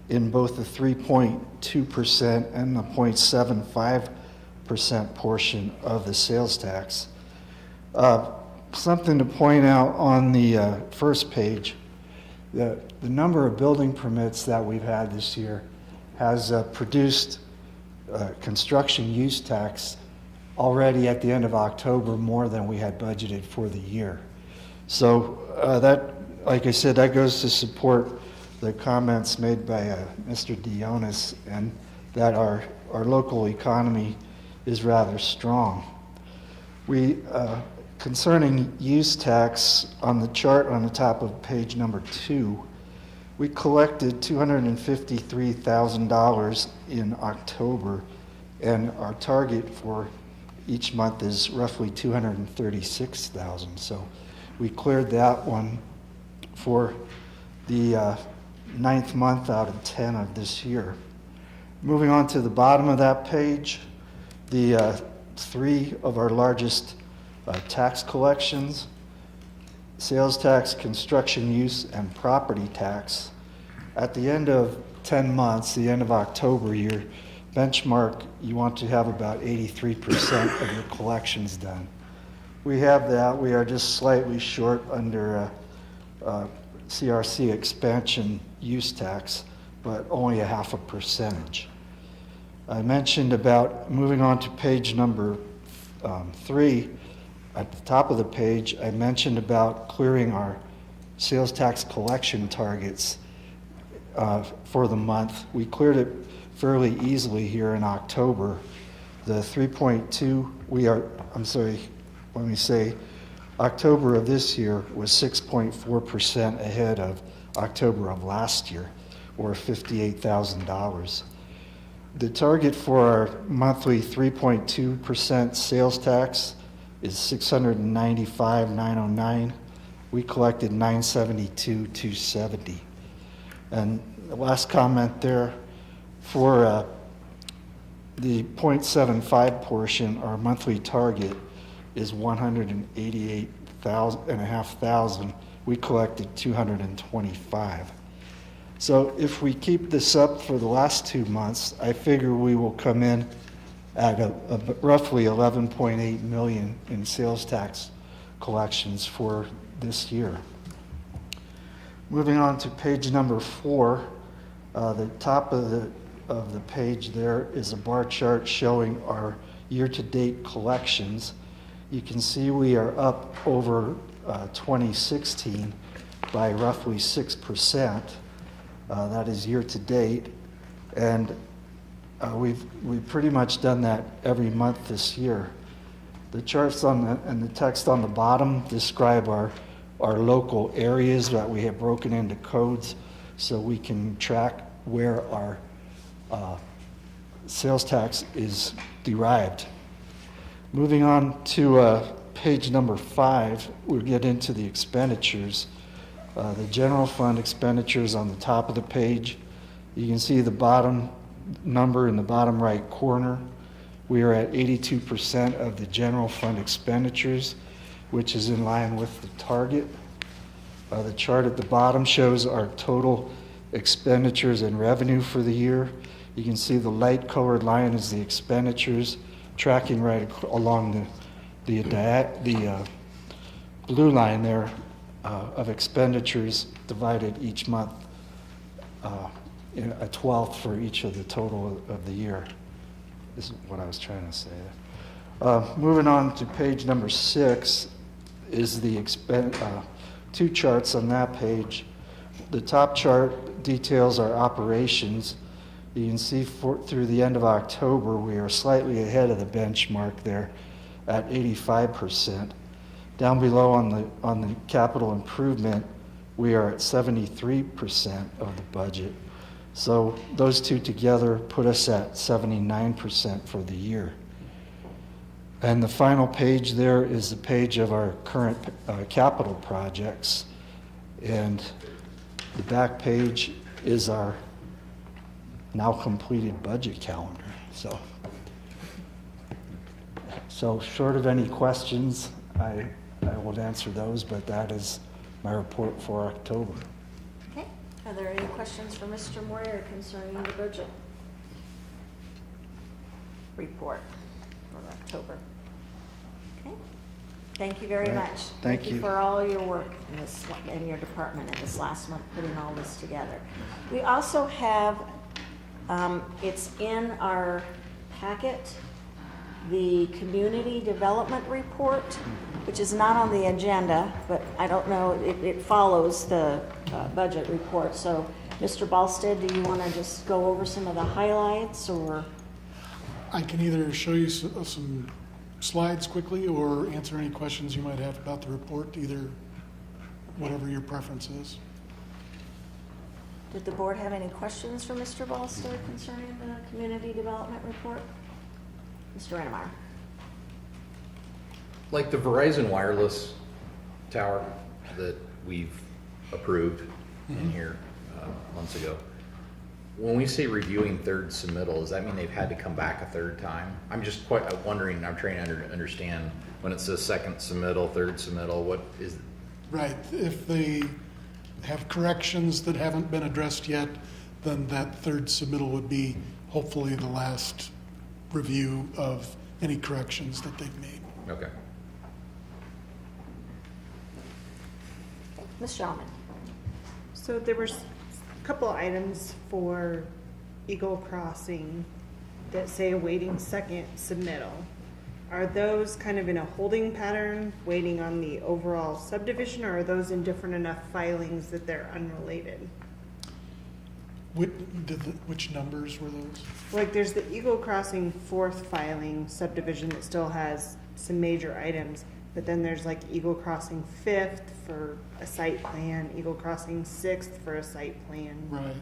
in both the 3.2% and the 0.75% portion of the sales tax. Something to point out on the first page, the number of building permits that we've had this year has produced construction use tax already at the end of October more than we had budgeted for the year. So that, like I said, that goes to support the comments made by Mr. Dionis, and that our local economy is rather strong. Concerning use tax, on the chart on the top of page number 2, we collected $253,000 in October, and our target for each month is roughly $236,000. So we cleared that one for the 9th month out of 10 of this year. Moving on to the bottom of that page, the 3 of our largest tax collections, sales tax, construction use, and property tax. At the end of 10 months, the end of October, your benchmark, you want to have about 83% of your collections done. We have that. We are just slightly short under CRC expansion use tax, but only 0.5%. I mentioned about, moving on to page number 3, at the top of the page, I mentioned about clearing our sales tax collection targets for the month. We cleared it fairly easily here in October. The 3.2, let me say, October of this year was 6.4% ahead of October of last year, or $58,000. The target for our monthly 3.2% sales tax is $695,909. We collected $972,270. And the last comment there, for the 0.75 portion, our monthly target is $188,500. We collected $225. So if we keep this up for the last 2 months, I figure we will come in at roughly $11.8 million in sales tax collections for this year. Moving on to page number 4, the top of the page there is a bar chart showing our year-to-date collections. You can see we are up over 2016 by roughly 6%. That is year-to-date, and we've pretty much done that every month this year. The charts and the text on the bottom describe our local areas that we have broken into codes so we can track where our sales tax is derived. Moving on to page number 5, we'll get into the expenditures. The general fund expenditures on the top of the page. You can see the bottom number in the bottom right corner. We are at 82% of the general fund expenditures, which is in line with the target. The chart at the bottom shows our total expenditures and revenue for the year. You can see the light colored line is the expenditures, tracking right along the blue line there of expenditures divided each month, in a 12th for each of the total of the year. This is what I was trying to say. Moving on to page number 6 is the 2 charts on that page. The top chart details our operations. You can see through the end of October, we are slightly ahead of the benchmark there at 85%. Down below on the capital improvement, we are at 73% of the budget. So those two together put us at 79% for the year. And the final page there is the page of our current capital projects. And the back page is our now completed budget calendar. So short of any questions, I will answer those, but that is my report for October. Okay. Are there any questions for Mr. Moyer concerning the budget report for October? Okay. Thank you very much. Thank you. For all your work in your department in this last month, putting all this together. We also have, it's in our packet, the community development report, which is not on the agenda, but I don't know, it follows the budget report. So, Mr. Balstead, do you want to just go over some of the highlights, or? I can either show you some slides quickly or answer any questions you might have about the report, either whatever your preference is. Did the board have any questions for Mr. Balstead concerning the community development report? Mr. Rennemeyer. Like the Verizon wireless tower that we've approved in here months ago, when we say reviewing third submittal, does that mean they've had to come back a third time? I'm just quite wondering, I'm trying to understand when it says second submittal, third submittal, what is? Right. If they have corrections that haven't been addressed yet, then that third submittal would be hopefully the last review of any corrections that they've made. Okay. Ms. Shawman. So there were a couple items for Eagle Crossing that say awaiting second submittal. Are those kind of in a holding pattern, waiting on the overall subdivision, or are those in different enough filings that they're unrelated? Which numbers were those? Like there's the Eagle Crossing fourth filing subdivision that still has some major items, but then there's like Eagle Crossing fifth for a site plan, Eagle Crossing sixth for a site plan. Right.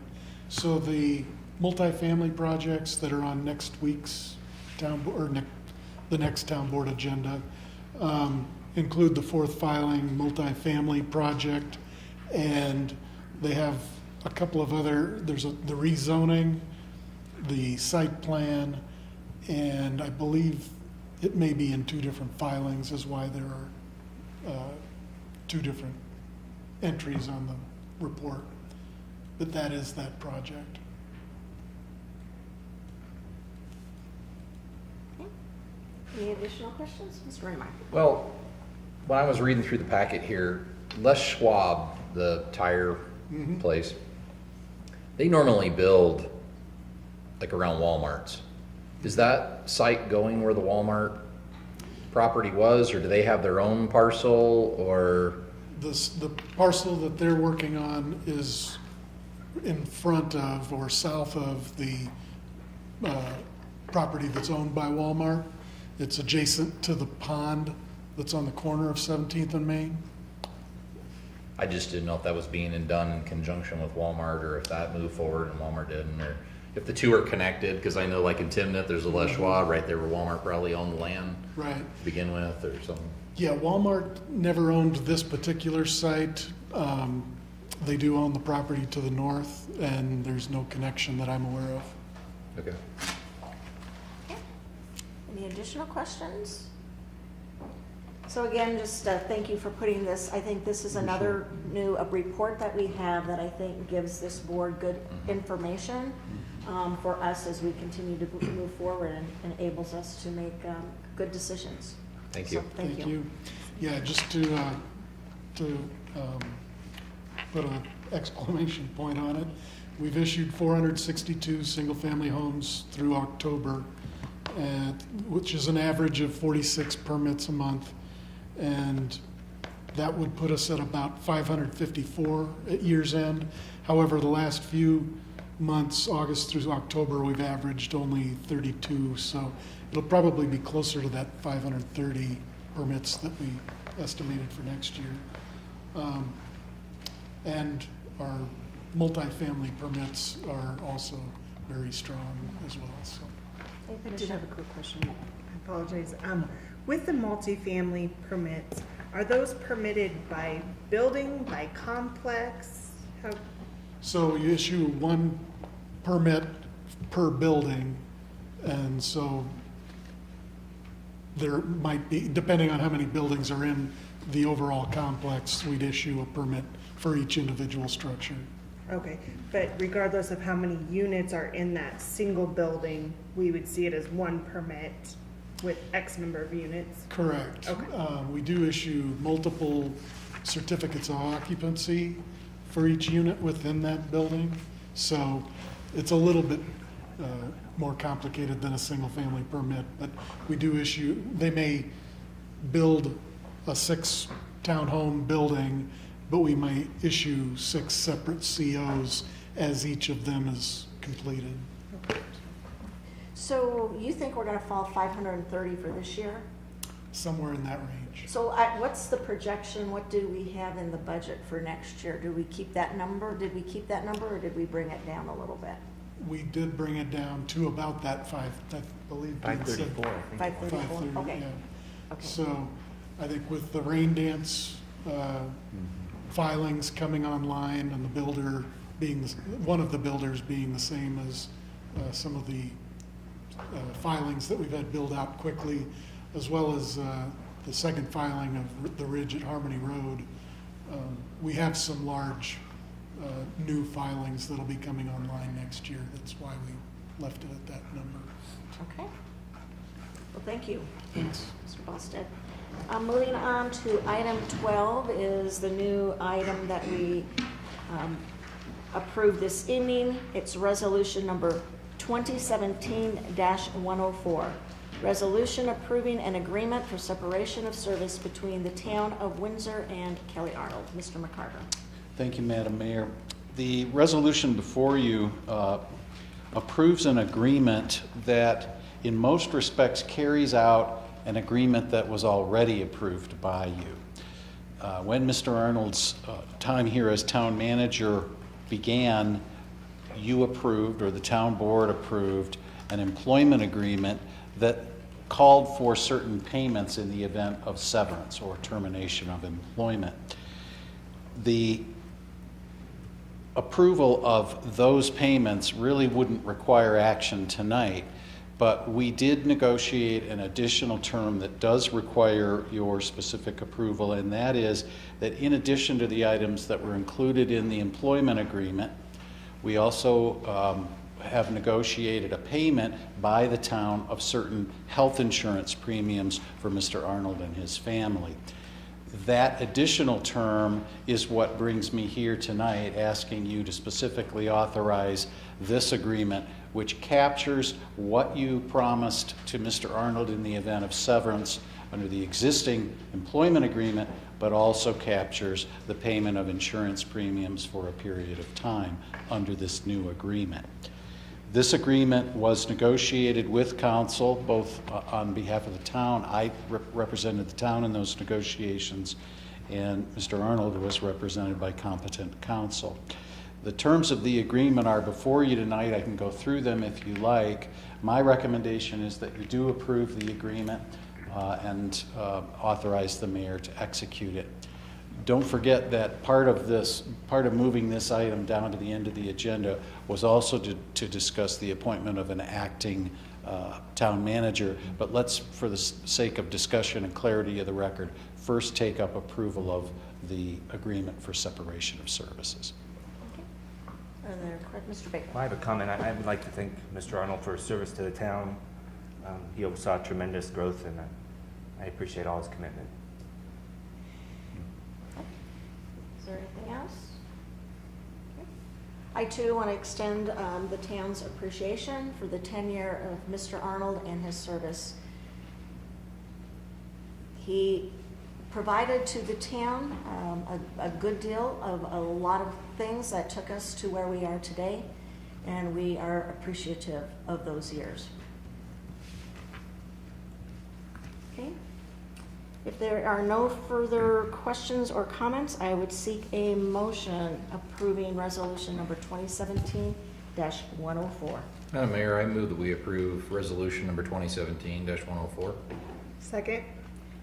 So the multifamily projects that are on next week's the next town board agenda include the fourth filing multifamily project, and they have a couple of other, there's the rezoning, the site plan, and I believe it may be in two different filings is why there are two different entries on the report. But that is that project. Okay. Any additional questions? Mr. Rennemeyer. Well, when I was reading through the packet here, Les Schwab, the tire place, they normally build like around Walmarts. Is that site going where the Walmart property was, or do they have their own parcel, or? The parcel that they're working on is in front of or south of the property that's owned by Walmart. It's adjacent to the pond that's on the corner of 17th and Main. I just didn't know if that was being done in conjunction with Walmart, or if that moved forward and Walmart didn't, or if the two are connected, because I know like in Timnit, there's a Les Schwab right there where Walmart probably owned the land Right. to begin with, or something. Yeah, Walmart never owned this particular site. They do own the property to the north, and there's no connection that I'm aware of. Okay. Any additional questions? So again, just thank you for putting this. I think this is another new report that we have that I think gives this board good information for us as we continue to move forward, and enables us to make good decisions. Thank you. So, thank you. Yeah, just to put an exclamation point on it, we've issued 462 single-family homes through October, which is an average of 46 permits a month. And that would put us at about 554 at year's end. However, the last few months, August through October, we've averaged only 32, so it'll probably be closer to that 530 permits that we estimated for next year. And our multifamily permits are also very strong as well. So I did have a quick question. I apologize. With the multifamily permits, are those permitted by building, by complex? How? So you issue one permit per building, and so there might be, depending on how many buildings are in the overall complex, we'd issue a permit for each individual structure. Okay, but regardless of how many units are in that single building, we would see it as one permit with X number of units? Correct. Okay. We do issue multiple certificates of occupancy for each unit within that building. So it's a little bit more complicated than a single-family permit, but we do issue, they may build a 6-townhome building, but we might issue 6 separate COs as each of them is completed. So you think we're gonna fall 530 for this year? Somewhere in that range. So what's the projection? What do we have in the budget for next year? Do we keep that number? Did we keep that number, or did we bring it down a little bit? We did bring it down to about that I believe. 534, I think. 534, okay. Yeah. Okay. So I think with the rain dance filings coming online and the builder being, one of the builders being the same as some of the filings that we've had build out quickly, as well as the second filing of the Ridge at Harmony Road, we have some large new filings that'll be coming online next year. That's why we left it at that number. Okay. Well, thank you. Thanks. Mr. Bosted. Moving on to item 12 is the new item that we approved this evening. It's resolution number 2017-104. Resolution approving an agreement for separation of service between the town of Windsor and Kelly Arnold. Mr. McCarter. Thank you, Madam Mayor. The resolution before you approves an agreement that in most respects carries out an agreement that was already approved by you. When Mr. Arnold's time here as town manager began, you approved, or the town board approved, an employment agreement that called for certain payments in the event of severance or termination of employment. The approval of those payments really wouldn't require action tonight, but we did negotiate an additional term that does require your specific approval, and that is that in addition to the items that were included in the employment agreement, we also have negotiated a payment by the town of certain health insurance premiums for Mr. Arnold and his family. That additional term is what brings me here tonight, asking you to specifically authorize this agreement, which captures what you promised to Mr. Arnold in the event of severance under the existing employment agreement, but also captures the payment of insurance premiums for a period of time under this new agreement. This agreement was negotiated with council, both on behalf of the town. I represented the town in those negotiations, and Mr. Arnold was represented by competent counsel. The terms of the agreement are before you tonight. I can go through them if you like. My recommendation is that you do approve the agreement and authorize the mayor to execute it. Don't forget that part of moving this item down to the end of the agenda was also to discuss the appointment of an acting town manager. But let's, for the sake of discussion and clarity of the record, first take up approval of the agreement for separation of services. Okay. Are there correct, Mr. Baker? Well, I have a comment. I would like to thank Mr. Arnold for his service to the town. He oversaw tremendous growth, and I appreciate all his commitment. Is there anything else? Okay. I too want to extend the town's appreciation for the tenure of Mr. Arnold and his service. He provided to the town a good deal of a lot of things that took us to where we are today, and we are appreciative of those years. Okay. If there are no further questions or comments, I would seek a motion approving resolution number Madam Mayor, I move that we approve resolution number 2017-104. Second?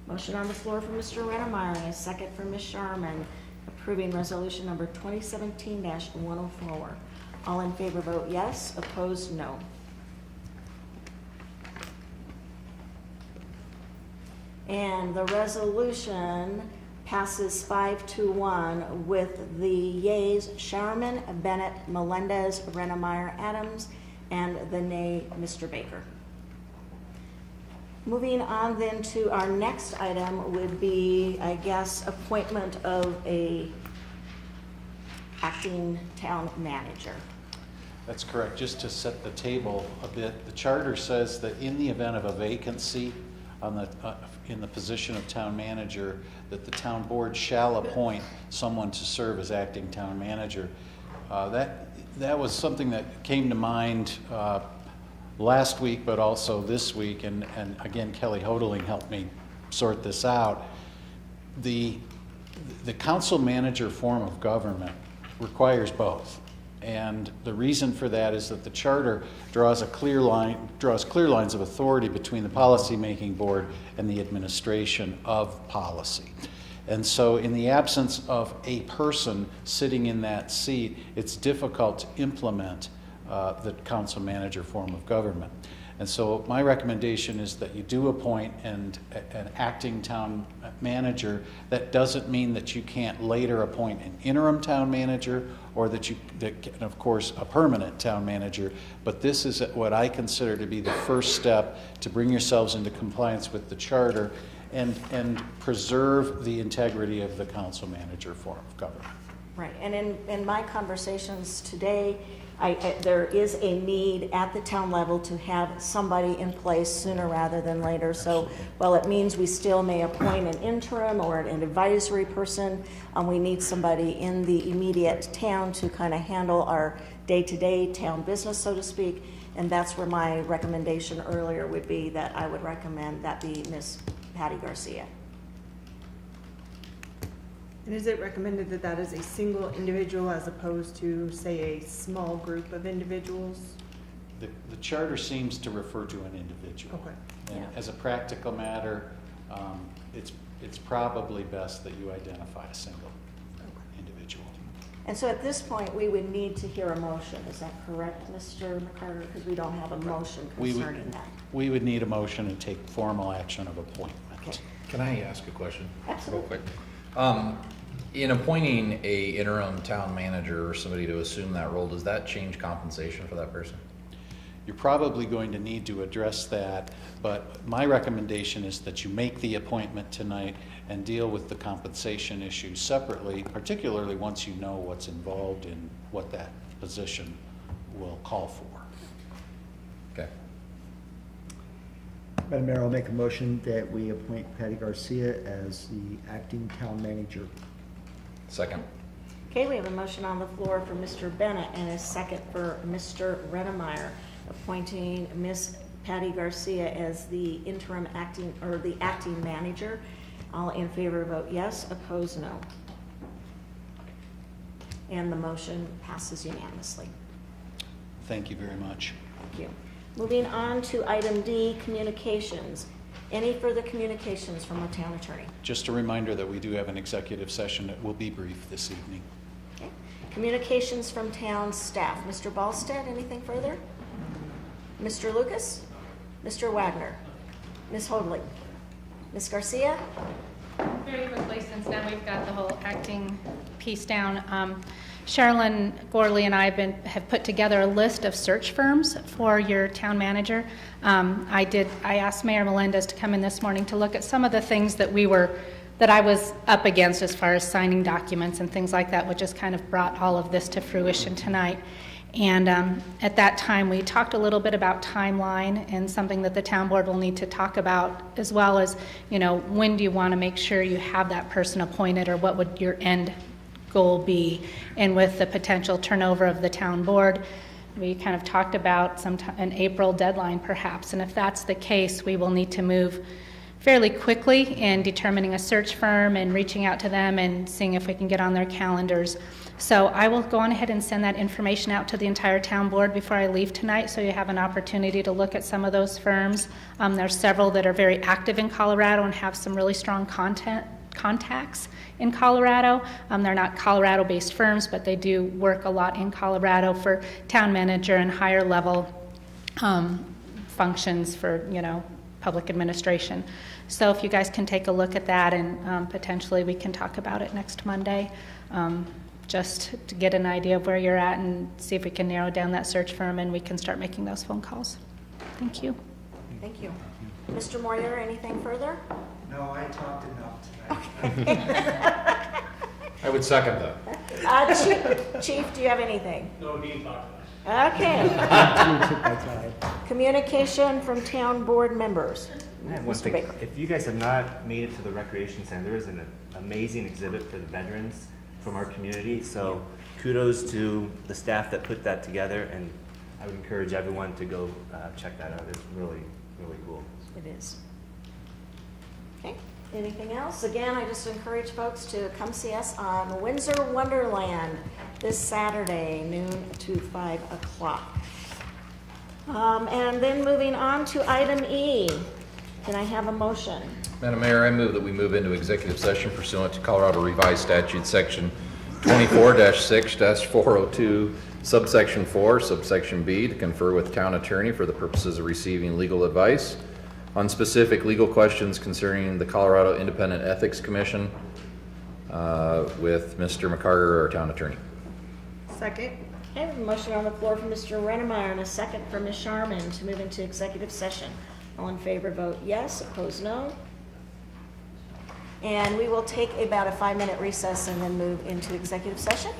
Motion on the floor from Mr. Rennemeyer and a second from Ms. Sharman, approving resolution number 2017-104. All in favor vote yes, opposed no. And the resolution passes 5-1 with the yeas Showerman, Bennett, Melendez, Rennemeyer, Adams, and the nay, Mr. Baker. Moving on then to our next item would be, I guess, appointment of a acting town manager. That's correct. Just to set the table a bit, the charter says that in the event of a vacancy on the, in the position of town manager, that the town board shall appoint someone to serve as acting town manager. That was something that came to mind last week, but also this week, and again, Kelly Hodeling helped me sort this out. The council manager form of government requires both. And the reason for that is that the charter draws clear lines of authority between the policy-making board and the administration of policy. And so in the absence of a person sitting in that seat, it's difficult to implement the council manager form of government. And so my recommendation is that you do appoint an acting town manager. That doesn't mean that you can't later appoint an interim town manager or that of course, a permanent town manager. But this is what I consider to be the first step to bring yourselves into compliance with the charter and preserve the integrity of the council manager form of government. Right, and in my conversations today, there is a need at the town level to have somebody in place sooner rather than later. So while it means we still may appoint an interim or an advisory person, we need somebody in the immediate town to kind of handle our day-to-day town business, so to speak. And that's where my recommendation earlier would be that I would recommend that be Ms. Patty Garcia. And is it recommended that that is a single individual as opposed to, say, a small group of individuals? The charter seems to refer to an individual. Okay. And as a practical matter, it's probably best that you identify a single individual. And so at this point, we would need to hear a motion. Is that correct, Mr. McCarter? Because we don't have a motion concerning that. We would need a motion and take formal action of appointment. Okay. Can I ask a question? Absolutely. Real quick. In appointing a interim town manager or somebody to assume that role, does that change compensation for that person? You're probably going to need to address that, but my recommendation is that you make the appointment tonight and deal with the compensation issue separately, particularly once you know what's involved in what that position will call for. Okay. Madam Mayor, I'll make a motion that we appoint Patty Garcia as the acting town manager. Second. Okay, we have a motion on the floor for Mr. Bennett and a second for Mr. Rennemeyer, appointing Ms. Patty Garcia as the interim acting, or the acting manager. All in favor vote yes, opposed no. And the motion passes unanimously. Thank you very much. Thank you. Moving on to item D, communications. Any further communications from the town attorney? Just a reminder that we do have an executive session that will be brief this evening. Okay. Communications from town staff. Mr. Ballstead, anything further? Mr. Lucas? Mr. Wagner? Ms. Hoadley? Ms. Garcia? Very quickly, since now we've got the whole acting piece down. Sherilyn Gorley and I have put together a list of search firms for your town manager. I asked Mayor Melendez to come in this morning to look at some of the things that I was up against as far as signing documents and things like that, which just kind of brought all of this to fruition tonight. And at that time, we talked a little bit about timeline and something that the town board will need to talk about, as well as, when do you want to make sure you have that person appointed, or what would your end goal be? And with the potential turnover of the town board, we kind of talked about an April deadline perhaps. And if that's the case, we will need to move fairly quickly in determining a search firm and reaching out to them and seeing if we can get on their calendars. So I will go on ahead and send that information out to the entire town board before I leave tonight, so you have an opportunity to look at some of those firms. There's several that are very active in Colorado and have some really strong contacts in Colorado. They're not Colorado-based firms, but they do work a lot in Colorado for town manager and higher level functions for, public administration. So if you guys can take a look at that, and potentially we can talk about it next Monday, just to get an idea of where you're at and see if we can narrow down that search firm and we can start making those phone calls. Thank you. Thank you. Mr. Moyer, anything further? No, I talked enough tonight. I would second that. Chief, do you have anything? No, Dean talked about it. Okay. Communication from town board members. I have one Mr. thing. Baker. If you guys have not made it to the recreation center, there is an amazing exhibit for the veterans from our community. So kudos to the staff that put that together, and I would encourage everyone to go check that out. It's really, really cool. It is. Okay, anything else? Again, I just encourage folks to come see us on Windsor Wonderland this Saturday, noon to 5 o'clock. And then moving on to item E. Can I have a motion? Madam Mayor, I move that we move into executive session pursuant to Colorado Revised Statute, Section 24-6-402, subsection 4, subsection B, to confer with town attorney for the purposes of receiving legal advice on specific legal questions concerning the Colorado Independent Ethics Commission with Mr. McCarter, our town attorney. Second. I have a motion on the floor from Mr. Rennemeyer and a second from Ms. Sharman to move into executive session. All in favor vote yes, opposed no. And we will take about a 5-minute recess and then move into executive session.